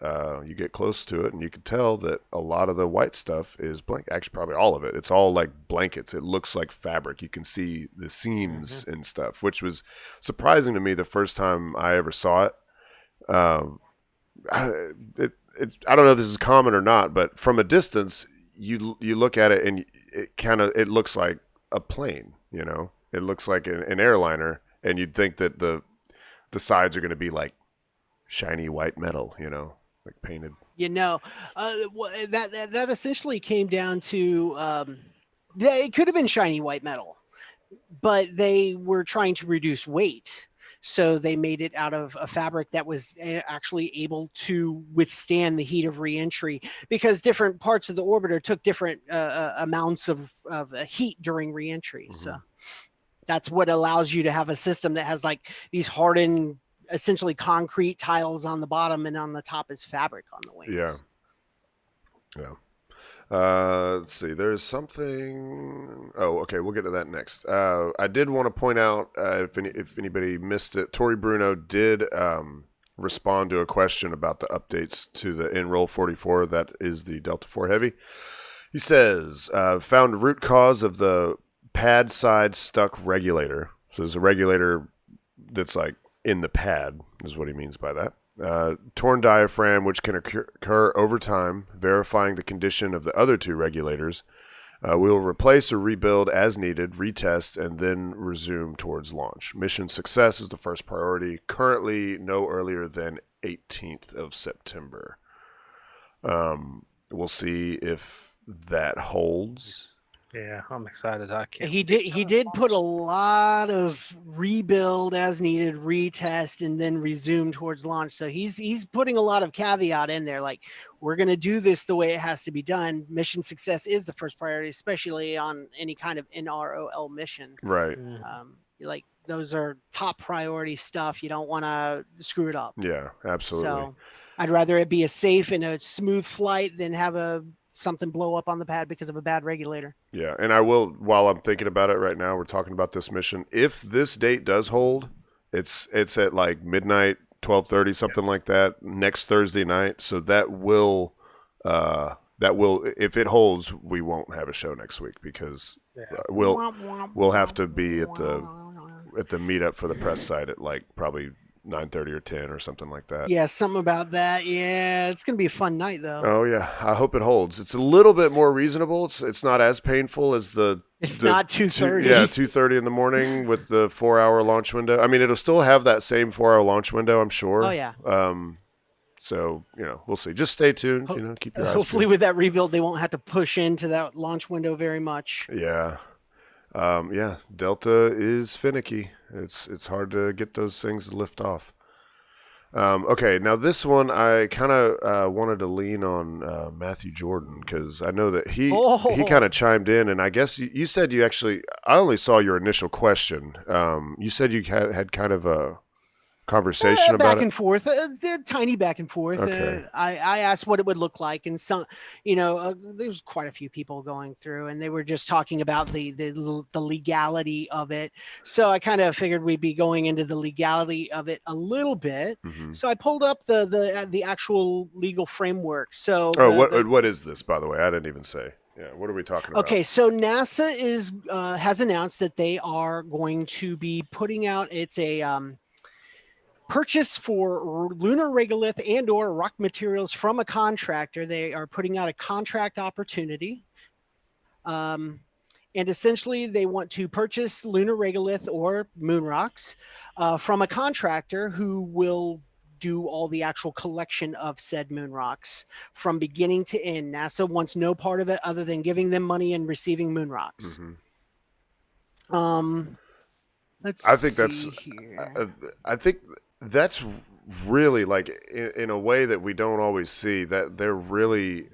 you get close to it, and you can tell that a lot of the white stuff is blanket. Actually, probably all of it. It's all like blankets. It looks like fabric. You can see the seams and stuff, which was surprising to me the first time I ever saw it. I don't know if this is common or not, but from a distance, you look at it and it looks like a plane. It looks like an airliner. And you'd think that the sides are going to be like shiny white metal, like painted. That essentially came down to it could have been shiny white metal, but they were trying to reduce weight. So they made it out of a fabric that was actually able to withstand the heat of reentry, because different parts of the orbiter took different amounts of heat during reentry. Mm-hmm. So that's what allows you to have a system that has like these hardened, essentially concrete tiles on the bottom, and on the top is fabric on the wings. Yeah. Let's see. There's something. Oh, okay. We'll get to that next. I did want to point out, if anybody missed it, Tori Bruno did respond to a question about the updates to the Enroll 44. That is the Delta IV Heavy. He says, found root cause of the pad side stuck regulator. So there's a regulator that's like in the pad, is what he means by that. Torn diaphragm, which can occur over time, verifying the condition of the other two regulators. We will replace or rebuild as needed, retest, and then resume towards launch. Mission success is the first priority, currently no earlier than 18th of September. We'll see if that holds. Yeah, I'm excited. I can't. He did put a lot of rebuild as needed, retest, and then resume towards launch. So he's putting a lot of caveat in there, like, we're going to do this the way it has to be done. Mission success is the first priority, especially on any kind of NROL mission. Right. like those are top priority stuff. You don't want to screw it up. Yeah, absolutely. So I'd rather it be a safe and a smooth flight than have something blow up on the pad because of a bad regulator. Yeah, and I will, while I'm thinking about it right now, we're talking about this mission. If this date does hold, it's at like midnight, 12:30, something like that, next Thursday night. So that will if it holds, we won't have a show next week because we'll have to be at the meetup for the press site at like probably 9:30 or 10 or something like that. Yeah, something about that. Yeah, it's gonna be a fun night though. Oh yeah, I hope it holds. It's a little bit more reasonable. It's not as painful as It's not 2:30. Yeah, 2:30 in the morning with the 4-hour launch window. I mean, it'll still have that same 4-hour launch window, I'm sure. Oh yeah. So we'll see. Just stay tuned. Keep your eyes Hopefully, peeled. with that rebuild, they won't have to push into that launch window very much. Yeah. Yeah. Delta is finicky. It's hard to get those things to lift off. Okay, now this one I kind of wanted to lean on Matthew Jordan because I know that he kind of chimed in, and I guess you said you actually I only saw your initial question. You said you had kind of a conversation about back and forth, tiny back and forth. Okay. I asked what it would look like, and some, there's quite a few people going through, and they were just talking about the legality of it. So I kind of figured we'd be going into the legality of it a little bit. Mm-hmm. So I pulled up the actual legal framework. So what is this, by the way? I didn't even say. Yeah, what are we talking about? Okay, so NASA has announced that they are going to be putting out a purchase for lunar regolith and or rock materials from a contractor. They are putting out a contract opportunity. And essentially they want to purchase lunar regolith or moon rocks from a contractor who will do all the actual collection of said moon rocks from beginning to end. NASA wants no part of it other than giving them money and receiving moon rocks. Mm-hmm. I think that's really like in a way that we don't always see that they're really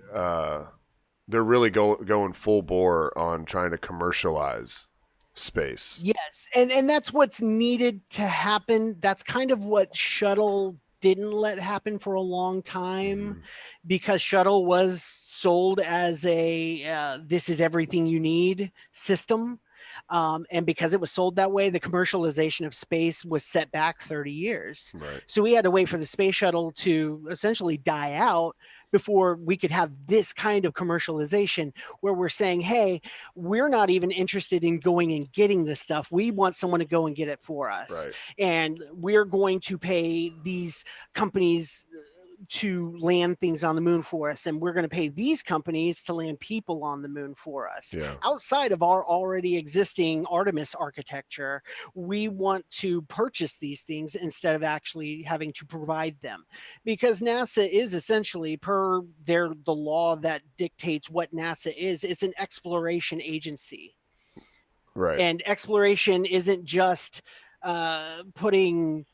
going full bore on trying to commercialize space. Yes, and that's what's needed to happen. That's kind of what Shuttle didn't let happen for a long time, because Shuttle was sold as a this is everything you need system. And because it was sold that way, the commercialization of space was set back 30 years. Right. So we had to wait for the space shuttle to essentially die out before we could have this kind of commercialization where we're saying, hey, we're not even interested in going and getting this stuff. We want someone to go and get it for us. Right. And we're going to pay these companies to land things on the moon for us, and we're going to pay these companies to land people on the moon for us. Yeah. Outside of our already existing Artemis architecture, we want to purchase these things instead of actually having to provide them, because NASA is essentially, per the law that dictates what NASA is, it's an exploration agency. Right. And exploration isn't just putting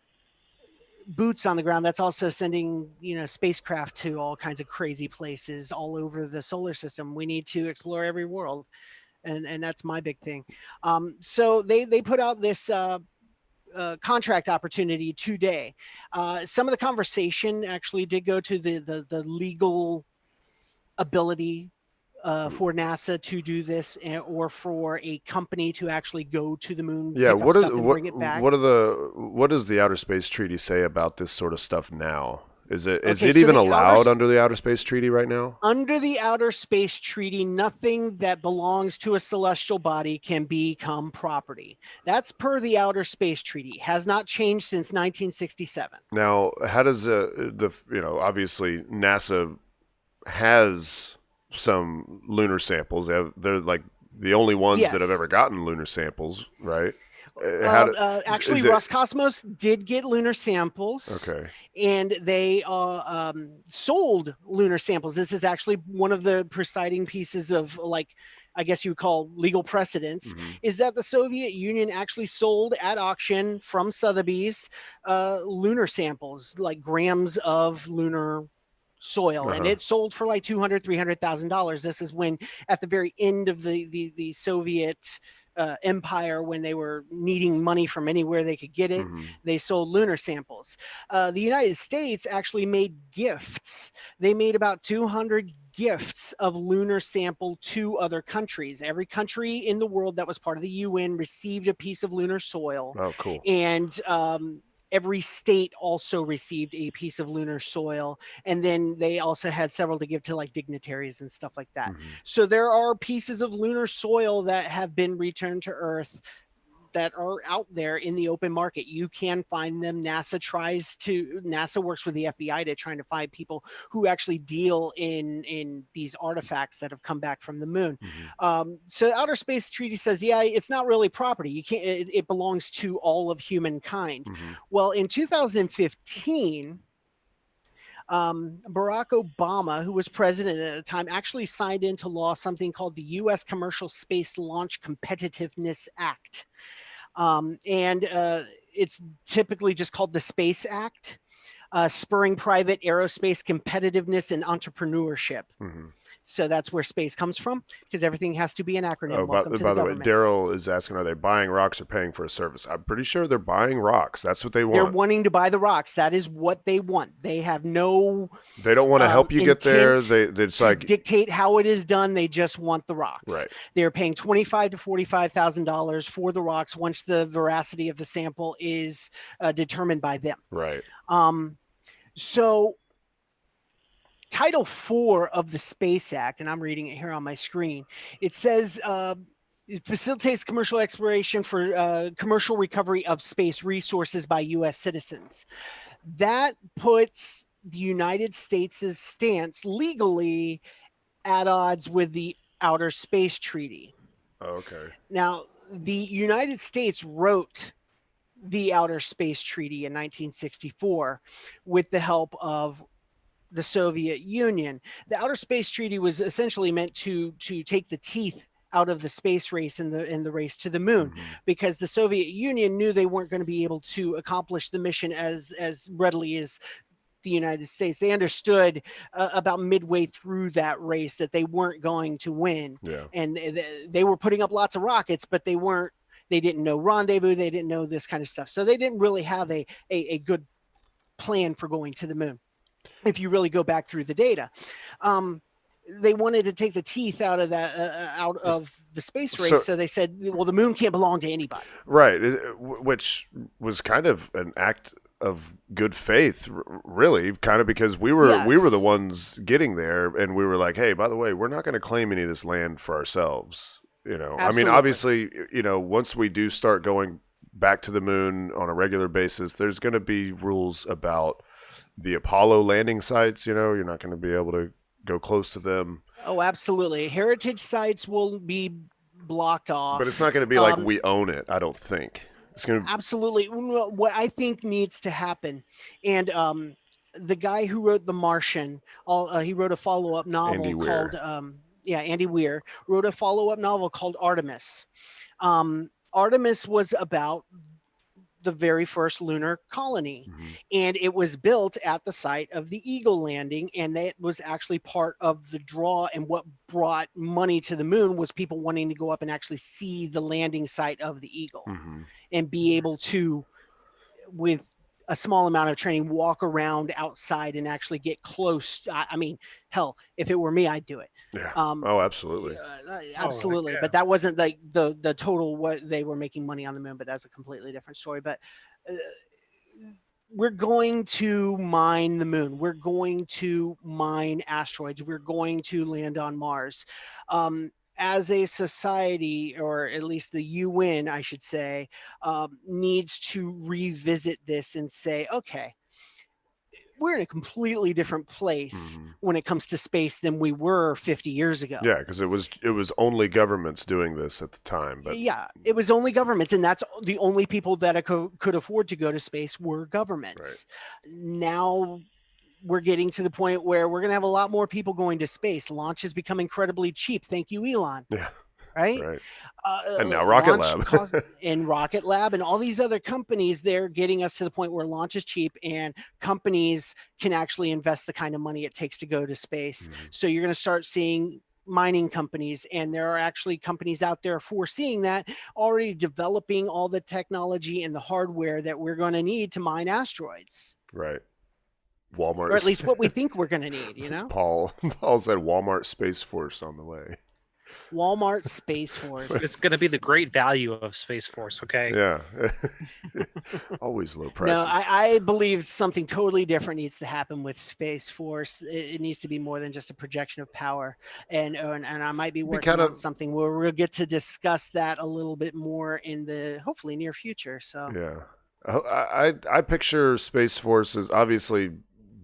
boots on the ground. That's also sending spacecraft to all kinds of crazy places all over the solar system. We need to explore every world, and that's my big thing. So they put out this contract opportunity today. Some of the conversation actually did go to the legal ability for NASA to do this, or for a company to actually go to the moon. Yeah, bring it back. What does the Outer Space Treaty say about this sort of stuff now? Is it Okay, even allowed under the Outer Space Treaty right now? Under the Outer Space Treaty, nothing that belongs to a celestial body can become property. That's per the Outer Space Treaty. Has not changed since 1967. Now, how does obviously NASA has some lunar samples. They're like the only ones that have ever gotten lunar samples, right? Actually, Roscosmos did get lunar samples. Okay. And they sold lunar samples. This is actually one of the presiding pieces of, like, I guess you would call legal precedents, is that the Soviet Union actually sold at auction from Sotheby's lunar samples, like grams of lunar soil, and it sold for like $200,000-$300,000. This is when, at the very end of the Soviet empire when they were needing money from anywhere they could get it. They sold lunar samples. The United States actually made gifts. They made about 200 gifts of lunar sample to other countries. Every country in the world that was part of the UN received a piece of lunar soil. Oh, cool. And every state also received a piece of lunar soil. And then they also had several to give to like dignitaries and stuff like that. So there are pieces of lunar soil that have been returned to Earth that are out there in the open market. You can find them. NASA works with the FBI to trying to find people who actually deal in these artifacts that have come back from the moon. So Outer Space Treaty says, yeah, it's not really property. You can't, it belongs to all of humankind. Well, in 2015, Barack Obama, who was president at the time, actually signed into law something called the U.S. Commercial Space Launch Competitiveness Act. It's typically just called the Space Act, spurring private aerospace competitiveness and entrepreneurship. So that's where space comes from, because everything has to be an acronym. Oh, by the way, Daryl is asking, are they buying rocks or paying for a service? I'm pretty sure they're buying rocks. That's what they want. They're wanting to buy the rocks. That is what they want. They have no. They don't want to help you get there. It's like dictate how it is done. They just want the rocks. Right. They're paying $25,000 to $45,000 for the rocks once the veracity of the sample is determined by them. Right. So Title IV of the Space Act, and I'm reading it here on my screen, it says it facilitates commercial exploration for commercial recovery of space resources by U.S. citizens. That puts the United States' stance legally at odds with the Outer Space Treaty. Okay. Now, the United States wrote the Outer Space Treaty in 1964 with the help of the Soviet Union. The Outer Space Treaty was essentially meant to take the teeth out of the space race and the race to the moon, because the Soviet Union knew they weren't going to be able to accomplish the mission as readily as the United States. They understood about midway through that race that they weren't going to win. Yeah. And they were putting up lots of rockets, but they didn't know rendezvous. They didn't know this kind of stuff. So they didn't really have a good plan for going to the moon. If you really go back through the data, they wanted to take the teeth out of that, out of the space race. So they said, well, the moon can't belong to anybody. Right. Which was kind of an act of good faith, really, kind of, because we were the ones getting there, and we were like, hey, by the way, we're not going to claim any of this land for ourselves. Absolutely. I mean, obviously, once we do start going back to the moon on a regular basis, there's going to be rules about the Apollo landing sites. You're not going to be able to go close to them. Oh, absolutely. Heritage sites will be blocked off. But it's not going to be like we own it, I don't think. It's going to absolutely. What I think needs to happen, and the guy who wrote The Martian, he wrote a follow-up novel called Andy Weir wrote a follow-up novel called Artemis. Artemis was about the very first lunar colony, and it was built at the site of the Eagle landing, and that was actually part of the draw. And what brought money to the moon was people wanting to go up and actually see the landing site of the Eagle and be able to, with a small amount of training, walk around outside and actually get close. I mean, hell, if it were me, I'd do it. Yeah. Oh, absolutely. Absolutely. But that wasn't like the total what they were making money on the moon, but that's a completely different story. But we're going to mine the moon. We're going to mine asteroids. We're going to land on Mars. As a society, or at least the UN, I should say, needs to revisit this and say, okay, we're in a completely different place when it comes to space than we were 50 years ago. Yeah, because it was only governments doing this at the time. But yeah, it was only governments, and that's the only people that could afford to go to space were governments. Right. Now we're getting to the point where we're going to have a lot more people going to space. Launch has become incredibly cheap. Thank you, Elon. Yeah. Right. And now Rocket Lab. And Rocket Lab and all these other companies, they're getting us to the point where launch is cheap and companies can actually invest the kind of money it takes to go to space. So you're going to start seeing mining companies, and there are actually companies out there foreseeing that, already developing all the technology and the hardware that we're going to need to mine asteroids, Right. Walmart. or at least what we think we're going to need. Paul said Walmart Space Force on the way. Walmart Space Force. It's going to be the great value of Space Force. Okay. Yeah. Always low prices. No, I believe something totally different needs to happen with Space Force. It needs to be more than just a projection of power, and I might be working on something where we'll get to discuss that a little bit more in the hopefully near future. So yeah, I picture Space Force as obviously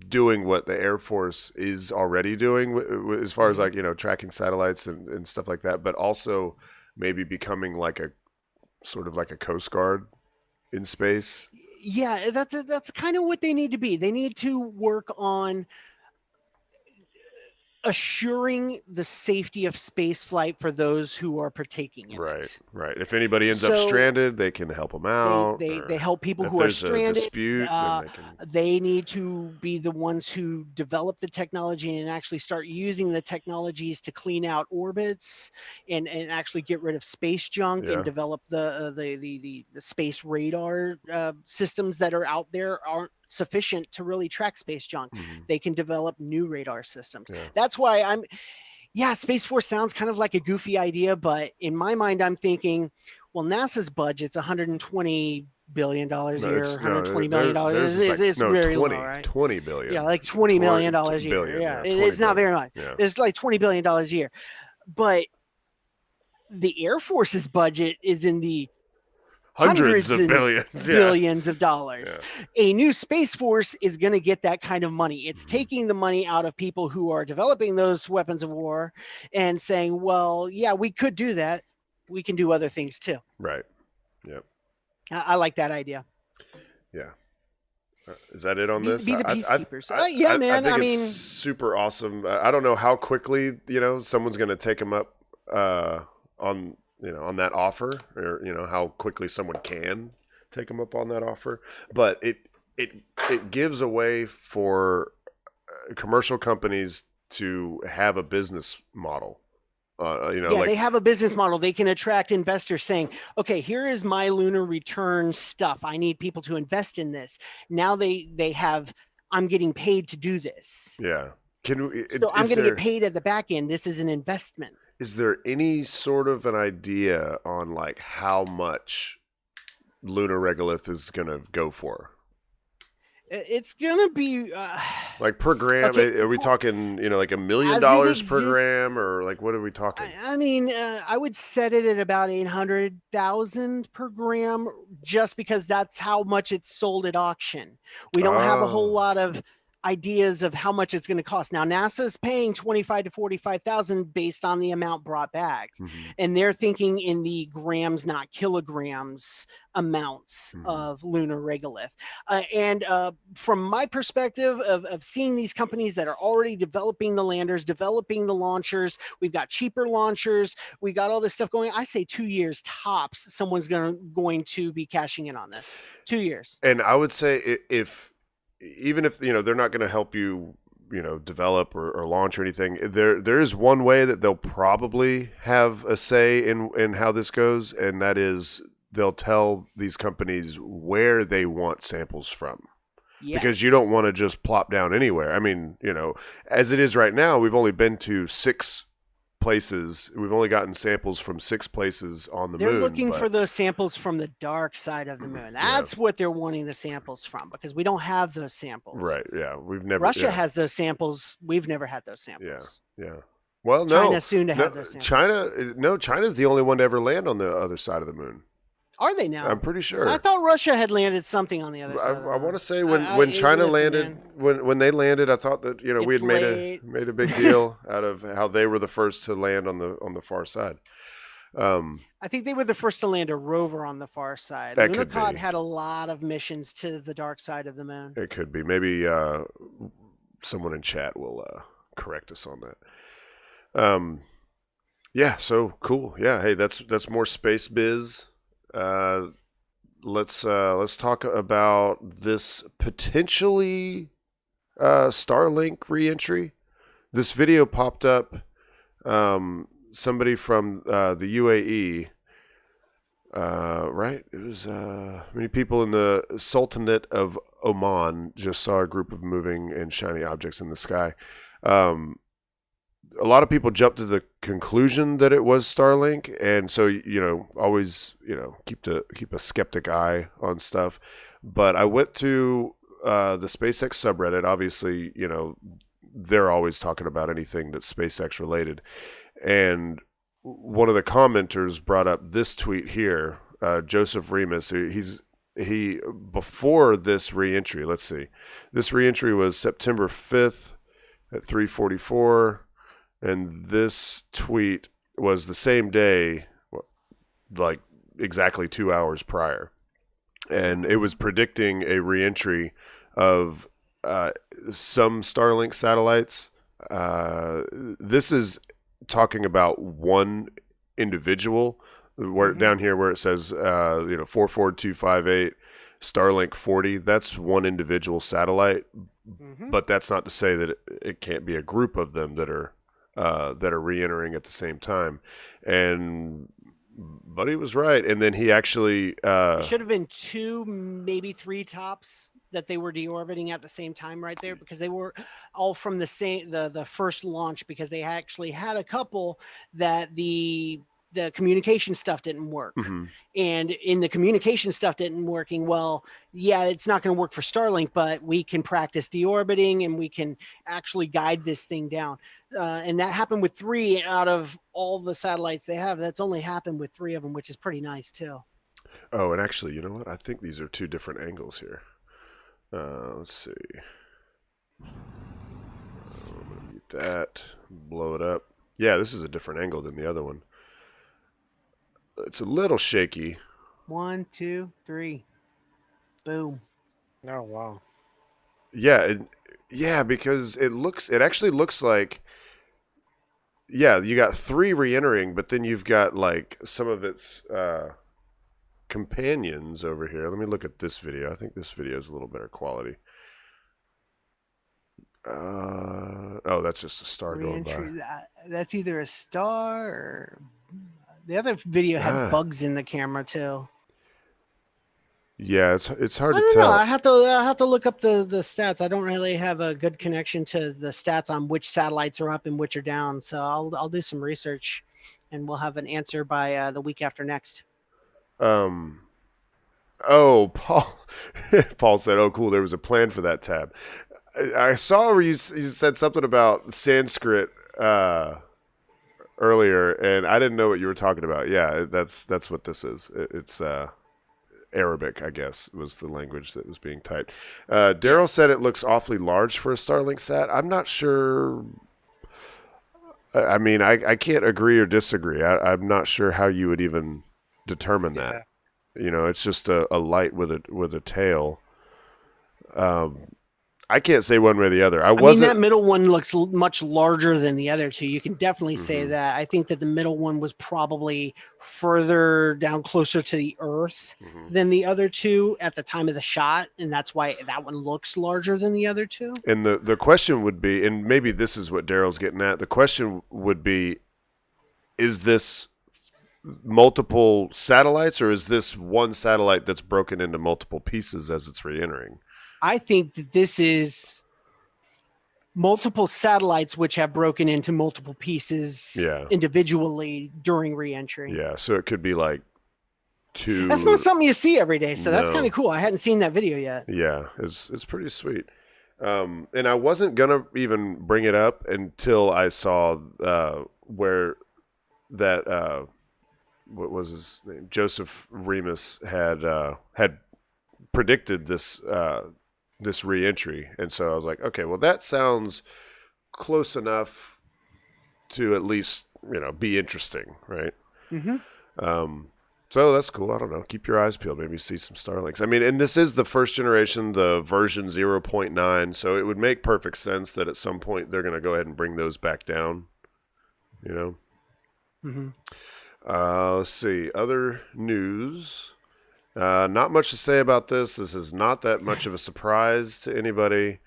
doing what the Air Force is already doing as far as like, you know, tracking satellites and stuff like that, but also maybe becoming like a sort of like a Coast Guard in space. Yeah, that's kind of what they need to be. They need to work on assuring the safety of space flight for those who are partaking in it. Right. If anybody ends up stranded, they can help them out. They help people who are stranded. Dispute, they need to be the ones who develop the technology and actually start using the technologies to clean out orbits and actually get rid of space junk and develop the space radar systems that are out there aren't sufficient to really track space junk. They can develop new radar systems. That's why Space Force sounds kind of like a goofy idea, but in my mind I'm thinking, well, NASA's budget's $120 billion a year, $120 million. It's very low, right? 20 billion. Yeah, like $20 million a year. Yeah, it's not very much. Yeah. It's like $20 billion a year. But the Air Force's budget is in the hundreds of billions of dollars. A new Space Force is going to get that kind of money. It's taking the money out of people who are developing those weapons of war and saying, well, yeah, we could do that. We can do other things too. Right. Yep. I like that idea. Yeah. Is that it on this? Be the peacekeepers. Man. I mean, it's super awesome. I don't know how quickly, you know, someone's going to take them up on that offer, or, you know, how quickly someone can take them up on that offer. But it gives a way for commercial companies to have a business model. They have a business model. They can attract investors saying, okay, here is my lunar return stuff. I need people to invest in this. Now they have, I'm getting paid to do this. Yeah. I'm going to get paid at the back end. This is an investment. Is there any sort of an idea on like how much lunar regolith is going to go for? It's going to be like per gram. Okay. Are we talking, you know, like $1 million per gram, or like what are we talking? I mean, I would set it at about 800,000 per gram, just because that's how much it's sold at auction. We don't have a whole lot of ideas of how much it's going to cost. Now NASA's paying 25 to 45,000 based on the amount brought back. And they're thinking in the grams, not kilograms amounts of lunar regolith. And from my perspective of seeing these companies that are already developing the landers, developing the launchers, we've got cheaper launchers, we got all this stuff going. I say 2 years tops, someone's going to be cashing in on this. 2 years. And I would say even if, you know, they're not going to help you, you know, develop or launch or anything, there is one way that they'll probably have a say in how this goes, and that is they'll tell these companies where they want samples from. Yes. Because you don't want to just plop down anywhere. I mean, you know, as it is right now, we've only been to 6 places. We've only gotten samples from 6 places on the moon. They're looking for those samples from the dark side of the moon. That's what they're wanting the samples from, because we don't have those samples. Right. Yeah. Russia has those samples. We've never had those samples. Yeah. Well, no. China's soon to have those samples. China's the only one to ever land on the other side of the moon. Are they now? I'm pretty sure. I thought Russia had landed something on the other side. I want to say when China landed, when they landed, I thought that, you know, we had made a big deal out of how they were the first to land on the far side. I think they were the first to land a rover on the far side. Lunokhod had a lot of missions to the dark side of the moon. It could be. Maybe someone in chat will correct us on that. Yeah. So cool. Yeah. Hey, that's more space biz. Let's talk about this potentially Starlink reentry. This video popped up somebody from the UAE. Right? It was many people in the Sultanate of Oman just saw a group of moving and shiny objects in the sky. A lot of people jumped to the conclusion that it was Starlink, and so always keep a skeptic eye on stuff. But I went to the SpaceX subreddit. Obviously, they're always talking about anything that's SpaceX related, and one of the commenters brought up this tweet here, Joseph Remus. He before this reentry. Let's see, this reentry was September 5th at 3:44. And this tweet was the same day, like exactly 2 hours prior. And it was predicting a reentry of some Starlink satellites. This is talking about one individual. Down here where it says 44258 Starlink 40, that's one individual satellite. But that's not to say that it can't be a group of them that are re-entering at the same time. And Buddy was right. And then he actually it should have been 2, maybe 3 tops that they were deorbiting at the same time right there, because they were all from the same the first launch, because they actually had a couple that the communication stuff didn't work. And in the communication stuff didn't working well, yeah, it's not going to work for Starlink, but we can practice deorbiting and we can actually guide this thing down. And that happened with 3 out of all the satellites they have. That's only happened with 3 of them, which is pretty nice too. Oh, and actually, you know what? I think these are 2 different angles here. Let's see. I'm going to mute that, blow it up. Yeah, this is a different angle than the other one. It's a little shaky. 1, 2, 3. Boom. Oh, wow. Yeah, because it actually looks like, yeah, you got 3 re-entering, but then you've got like some of its companions over here. Let me look at this video. I think this video is a little better quality. Oh, that's just a star going by. That's either a star or... The other video had bugs in the camera too. Yeah, it's hard I to don't tell. know. I have to look up the stats. I don't really have a good connection to the stats on which satellites are up and which are down. So I'll do some research, and we'll have an answer by the week after next. Oh, Paul. Paul said, "Oh, cool. There was a plan for that tab." I saw where you said something about Sanskrit earlier, and I didn't know what you were talking about. Yeah, that's what this is. It's Arabic, I guess, was the language that was being typed. Daryl said it looks awfully large for a Starlink sat. I'm not sure. I mean, I can't agree or disagree. I'm not sure how you would even determine that. It's just a light with a tail. I can't say one way or the other. I mean, that middle one looks much larger than the other 2. You can definitely say that. I think that the middle one was probably further down, closer to the Earth than the other 2 at the time of the shot, and that's why that one looks larger than the other 2. And the question would be, and maybe this is what Daryl's getting at, the question would be, is this multiple satellites, or is this one satellite that's broken into multiple pieces as it's re-entering? I think that this is multiple satellites which have broken into multiple pieces individually during re-entry. Yeah, so it could be like 2. That's not something you see every day, so that's kind of cool. I hadn't seen that video yet. Yeah, it's pretty sweet. And I wasn't going to even bring it up until I saw where that, what was his name? Joseph Remus had predicted this this re-entry, and so I was like, okay, well, that sounds close enough to at least be interesting, right? So that's cool. I don't know. Keep your eyes peeled. Maybe see some Starlinks. I mean, and this is the first generation, the version 0.9, so it would make perfect sense that at some point they're going to go ahead and bring those back down. Let's see. Other news. Not much to say about this. This is not that much of a surprise to anybody.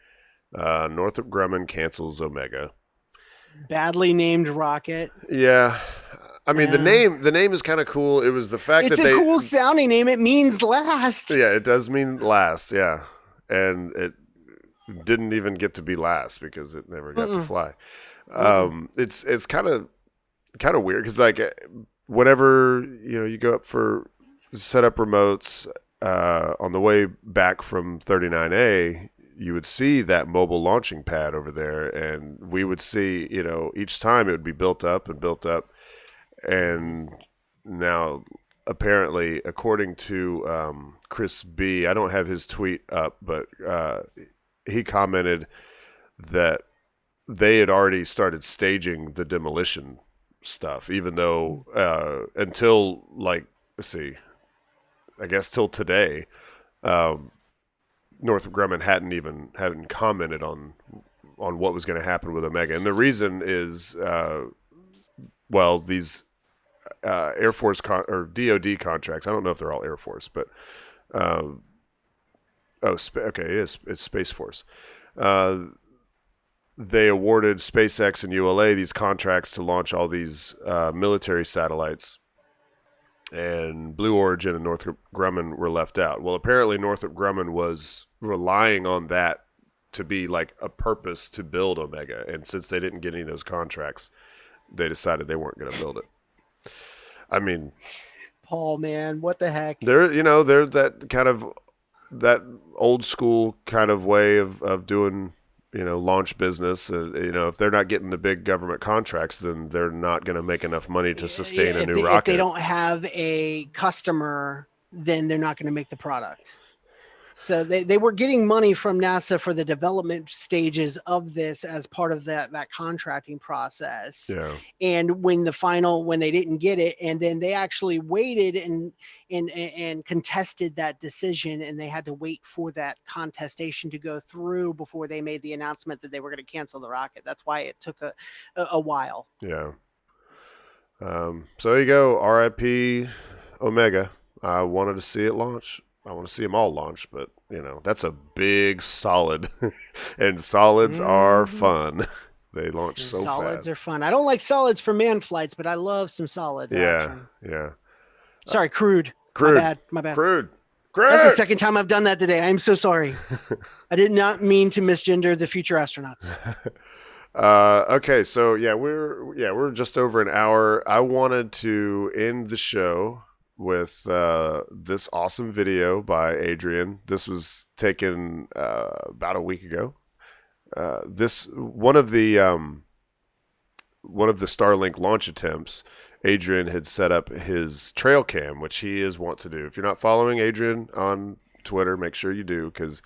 Northrop Grumman cancels Omega. Badly named rocket. Yeah. I mean, Yeah. the name is kind of cool. It was the fact It's that a they cool sounding name. It means last. Yeah, it does mean last, yeah. And it didn't even get to be last because it never got to fly. It's kind of weird cuz like whenever, you go up for set up remotes on the way back from 39A, you would see that mobile launching pad over there, and we would see, each time it would be built up and built up. And now, apparently, according to Chris B, I don't have his tweet up, but he commented that they had already started staging the demolition stuff, even though until, like, let's see, I guess till today, Northrop Grumman hadn't commented on what was going to happen with Omega, and the reason is, these Air Force or DoD contracts. I don't know if they're all Air Force, but it's Space Force. They awarded SpaceX and ULA these contracts to launch all these military satellites, and Blue Origin and Northrop Grumman were left out. Well, apparently Northrop Grumman was relying on that to be like a purpose to build Omega, and since they didn't get any of those contracts, they decided they weren't going to build it. I mean, Paul, man, what the heck? they're that kind of that old school kind of way of doing launch business. If they're not getting the big government contracts, then they're not going to make enough money to sustain a new rocket. If they don't have a customer, then they're not going to make the product. So they were getting money from NASA for the development stages of this as part of that contracting process. Yeah. And when they didn't get it, and then they actually waited and contested that decision, and they had to wait for that contestation to go through before they made the announcement that they were going to cancel the rocket. That's why it took a while. Yeah. So there you go. RIP Omega. I wanted to see it launch. I want to see them all launch, but that's a big solid, and solids are fun. They launch so fast. Solids are fun. I don't like solids for manned flights, but I love some solids. Yeah, action. yeah. Sorry, crude. Crude. My bad. Crude. That's the second time I've done that today. I'm so sorry. I did not mean to misgender the future astronauts. Okay, so we're just over an hour. I wanted to end the show with this awesome video by Adrian. This was taken about a week ago. This one of the Starlink launch attempts. Adrian had set up his trail cam, which he is wont to do. If you're not following Adrian on Twitter, make sure you do, because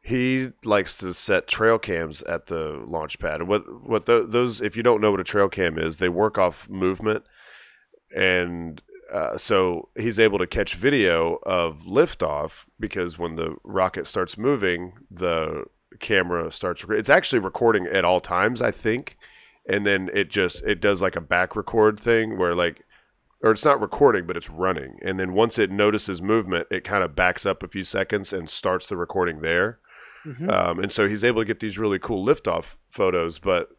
he likes to set trail cams at the launch pad. And what those, if you don't know what a trail cam is, they work off movement, and so he's able to catch video of liftoff, because when the rocket starts moving, the camera starts. It's actually recording at all times, I think, and then it does like a back record thing where or it's not recording, but it's running, and then once it notices movement, it kind of backs up a few seconds and starts the recording there. Mm-hmm. And so he's able to get these really cool liftoff photos. But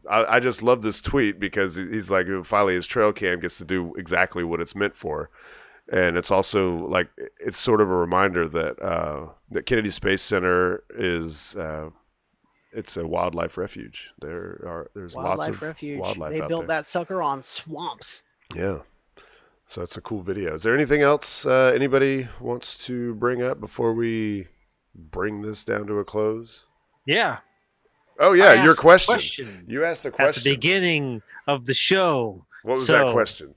I just love this tweet because he's like, finally his trail cam gets to do exactly what it's meant for. And it's also like, it's sort of a reminder that that Kennedy Space Center is it's a wildlife refuge. There's lots of refuge. Wildlife. They built that sucker on swamps. Yeah. So it's a cool video. Is there anything else anybody wants to bring up before we bring this down to a close? Yeah. Oh yeah, your question. You asked a question at the beginning of the show. What was that question?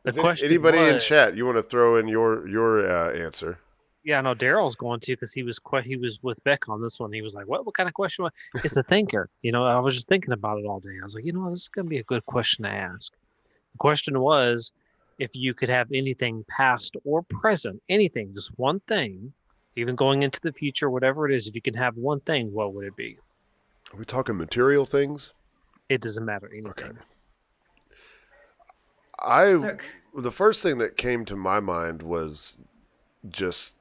Anybody in chat, you want to throw in your answer? Yeah, no, Daryl's going to, because he was with Bekah on this one. He was like, "What kind of question?" It's a thinker. I was just thinking about it all day. I was like, this is going to be a good question to ask. The question was, if you could have anything past or present, anything, just one thing, even going into the future, whatever it is, if you can have one thing, what would it be? Are we talking material things? It doesn't matter. Anything. Okay. The first thing that came to my mind was just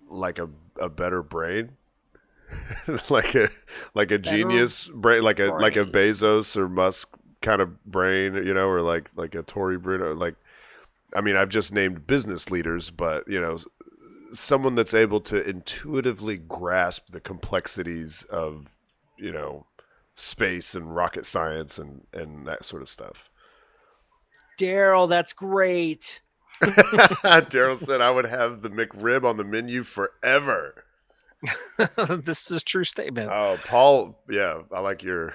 like a better brain. like a genius brain, like a brain. Bezos or Musk kind of brain, or like a Tory Bruno. Like, I mean, I've just named business leaders, but someone that's able to intuitively grasp the complexities of space and rocket science and that sort of stuff. Daryl, that's great. Daryl said I would have the McRib on the menu forever. This is a true statement. Oh, Paul, yeah, I like your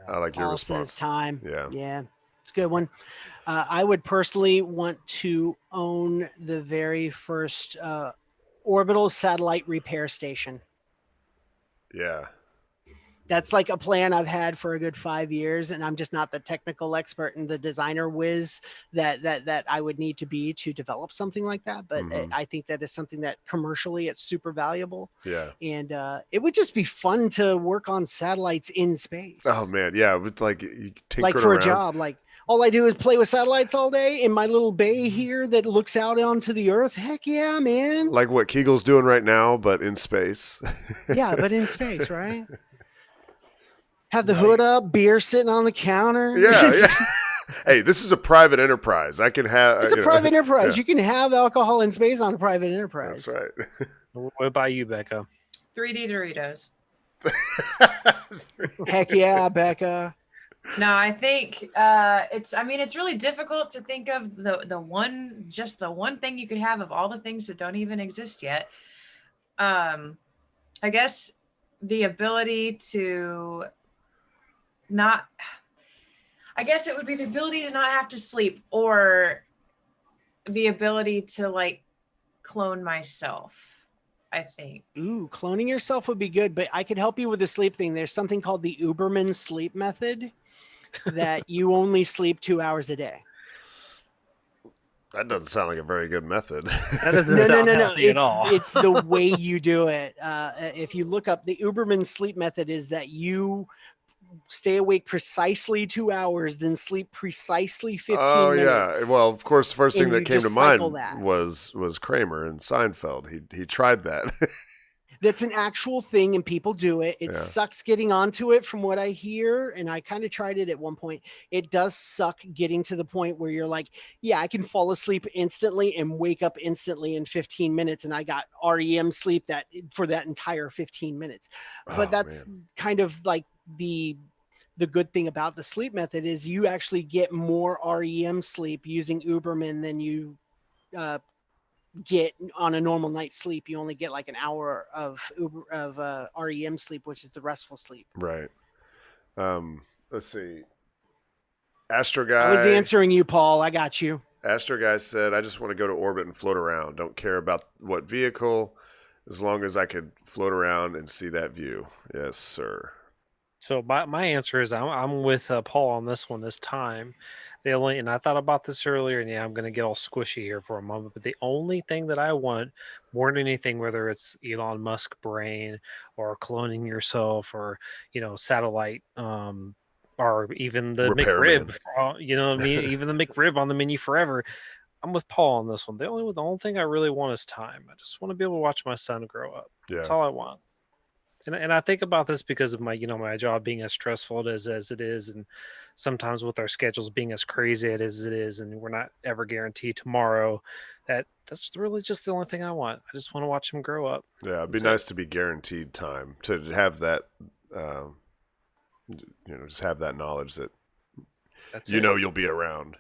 Paul response. says time. Yeah, it's a good one. I would personally want to own the very first orbital satellite repair station. yeah. That's like a plan I've had for a good 5 years, and I'm just not the technical expert and the designer whiz that I would need to be to develop something like that. But I think that is something that commercially it's super valuable. Yeah. And it would just be fun to work on satellites in space. Oh man, yeah. With like you like for around. A job, like all I do is play with satellites all day in my little bay here that looks out onto the Earth. Heck yeah, man! Like what Kegel's doing right now, but in space. Yeah, but in space, right? Have the hood up, beer sitting on the counter. Yeah. Hey, this is a private enterprise. I can have. It's a private enterprise. Yeah. You can have alcohol in space on a private enterprise. That's right. What about you, Bekah? 3D Doritos. Heck yeah, Bekah. No, I think it's really difficult to think of the one thing you could have of all the things that don't even exist yet. I guess the ability to it would be the ability to not have to sleep, or the ability to like clone myself, I think. Ooh, cloning yourself would be good, but I could help you with the sleep thing. There's something called the Uberman sleep method that you only sleep 2 hours a day. That doesn't sound like a very good method. That doesn't sound healthy at all. It's the way you do it. If you look up the Uberman sleep method, is that you stay awake precisely 2 hours, then sleep precisely 15 minutes. Oh yeah. Well, of course, the first thing And that you came to just mind cycle that. was Kramer and Seinfeld. He tried that. That's an actual thing, and people do it. It sucks getting onto it from what I hear, and I kind of tried it at one point. It does suck getting to the point where you're like, yeah, I can fall asleep instantly and wake up instantly in 15 minutes, and I got REM sleep for that entire 15 minutes. But that's kind of like the good thing about the sleep method is you actually get more REM sleep using Uberman than you get on a normal night's sleep. You only get like an hour of REM sleep, which is the restful sleep. Right. Let's see. Astro Guy. I was answering you, Paul. I got you. Astro Guy said, I just want to go to orbit and float around. Don't care about what vehicle, as long as I could float around and see that view. Yes, sir. So my answer is I'm with Paul on this one this time. And I thought about this earlier, and I'm going to get all squishy here for a moment, but the only thing that I want more than anything, whether it's Elon Musk brain or cloning yourself or, satellite, or even the McRib, even the McRib on the menu forever. I'm with Paul on this one. The only thing I really want is time. I just want to be able to watch my son grow up. Yeah. That's all I want. And I think about this because of my, my job being as stressful as it is, and sometimes with our schedules being as crazy as it is, and we're not ever guaranteed tomorrow. That's really just the only thing I want. I just want to watch him grow up. Yeah, it'd be nice to be guaranteed time, to have that, just have that knowledge that you'll be around.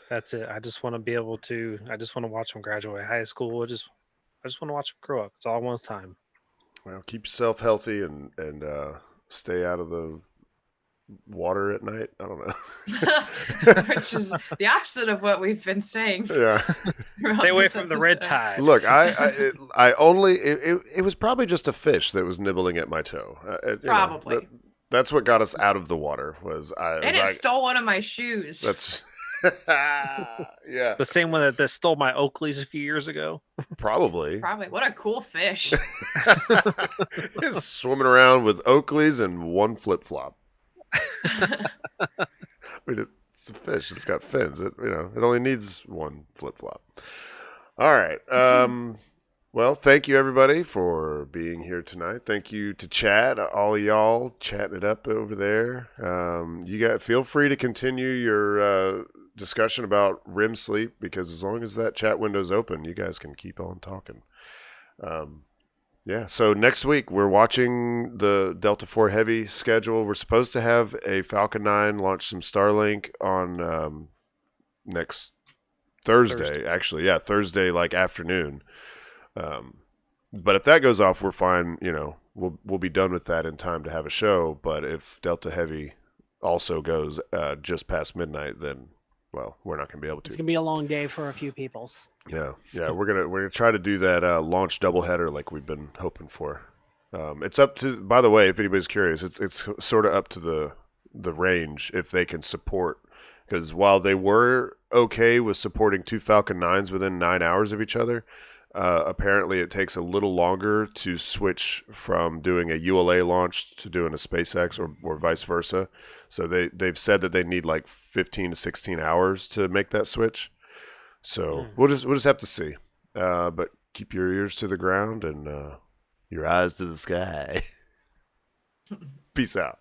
That's it. I just want to be able to. I just want to watch him graduate high school. I just want to watch him grow up. It's all I want is time. Well, keep yourself healthy and stay out of the water at night. I don't know. Which is the opposite of what we've been saying. Yeah. Stay away from the red tide. Look, I only it was probably just a fish that was nibbling at my toe. Probably. That's what got us out of the water. It stole one of my shoes. That's yeah. The same one that stole my Oakleys a few years ago. Probably. What a cool fish. It's swimming around with Oakleys and one flip flop. I mean, it's a fish. It's got fins. It only needs one flip flop. All right. Well, thank you everybody for being here tonight. Thank you to Chad, all of y'all chatting it up over there. You got feel free to continue your discussion about REM sleep, because as long as that chat window's open, you guys can keep on talking. Yeah, so next week we're watching the Delta IV Heavy schedule. We're supposed to have a Falcon 9 launch some Starlink on next Thursday. Actually. Yeah, Thursday like afternoon. But if that goes off, we're fine. You know, we'll be done with that in time to have a show. But if Delta Heavy also goes just past midnight, then well, we're not gonna be able to. It's gonna be a long day for a few peoples. Yeah, we're gonna try to do that launch doubleheader like we've been hoping for. It's up to. By the way, if anybody's curious, it's sort of up to the range if they can support. Because while they were okay with supporting 2 Falcon 9s within 9 hours of each other. Apparently, it takes a little longer to switch from doing a ULA launch to doing a SpaceX or vice versa. So they've said that they need like 15 to 16 hours to make that switch. So we'll just have to see. But keep your ears to the ground and your eyes to the sky. Peace out.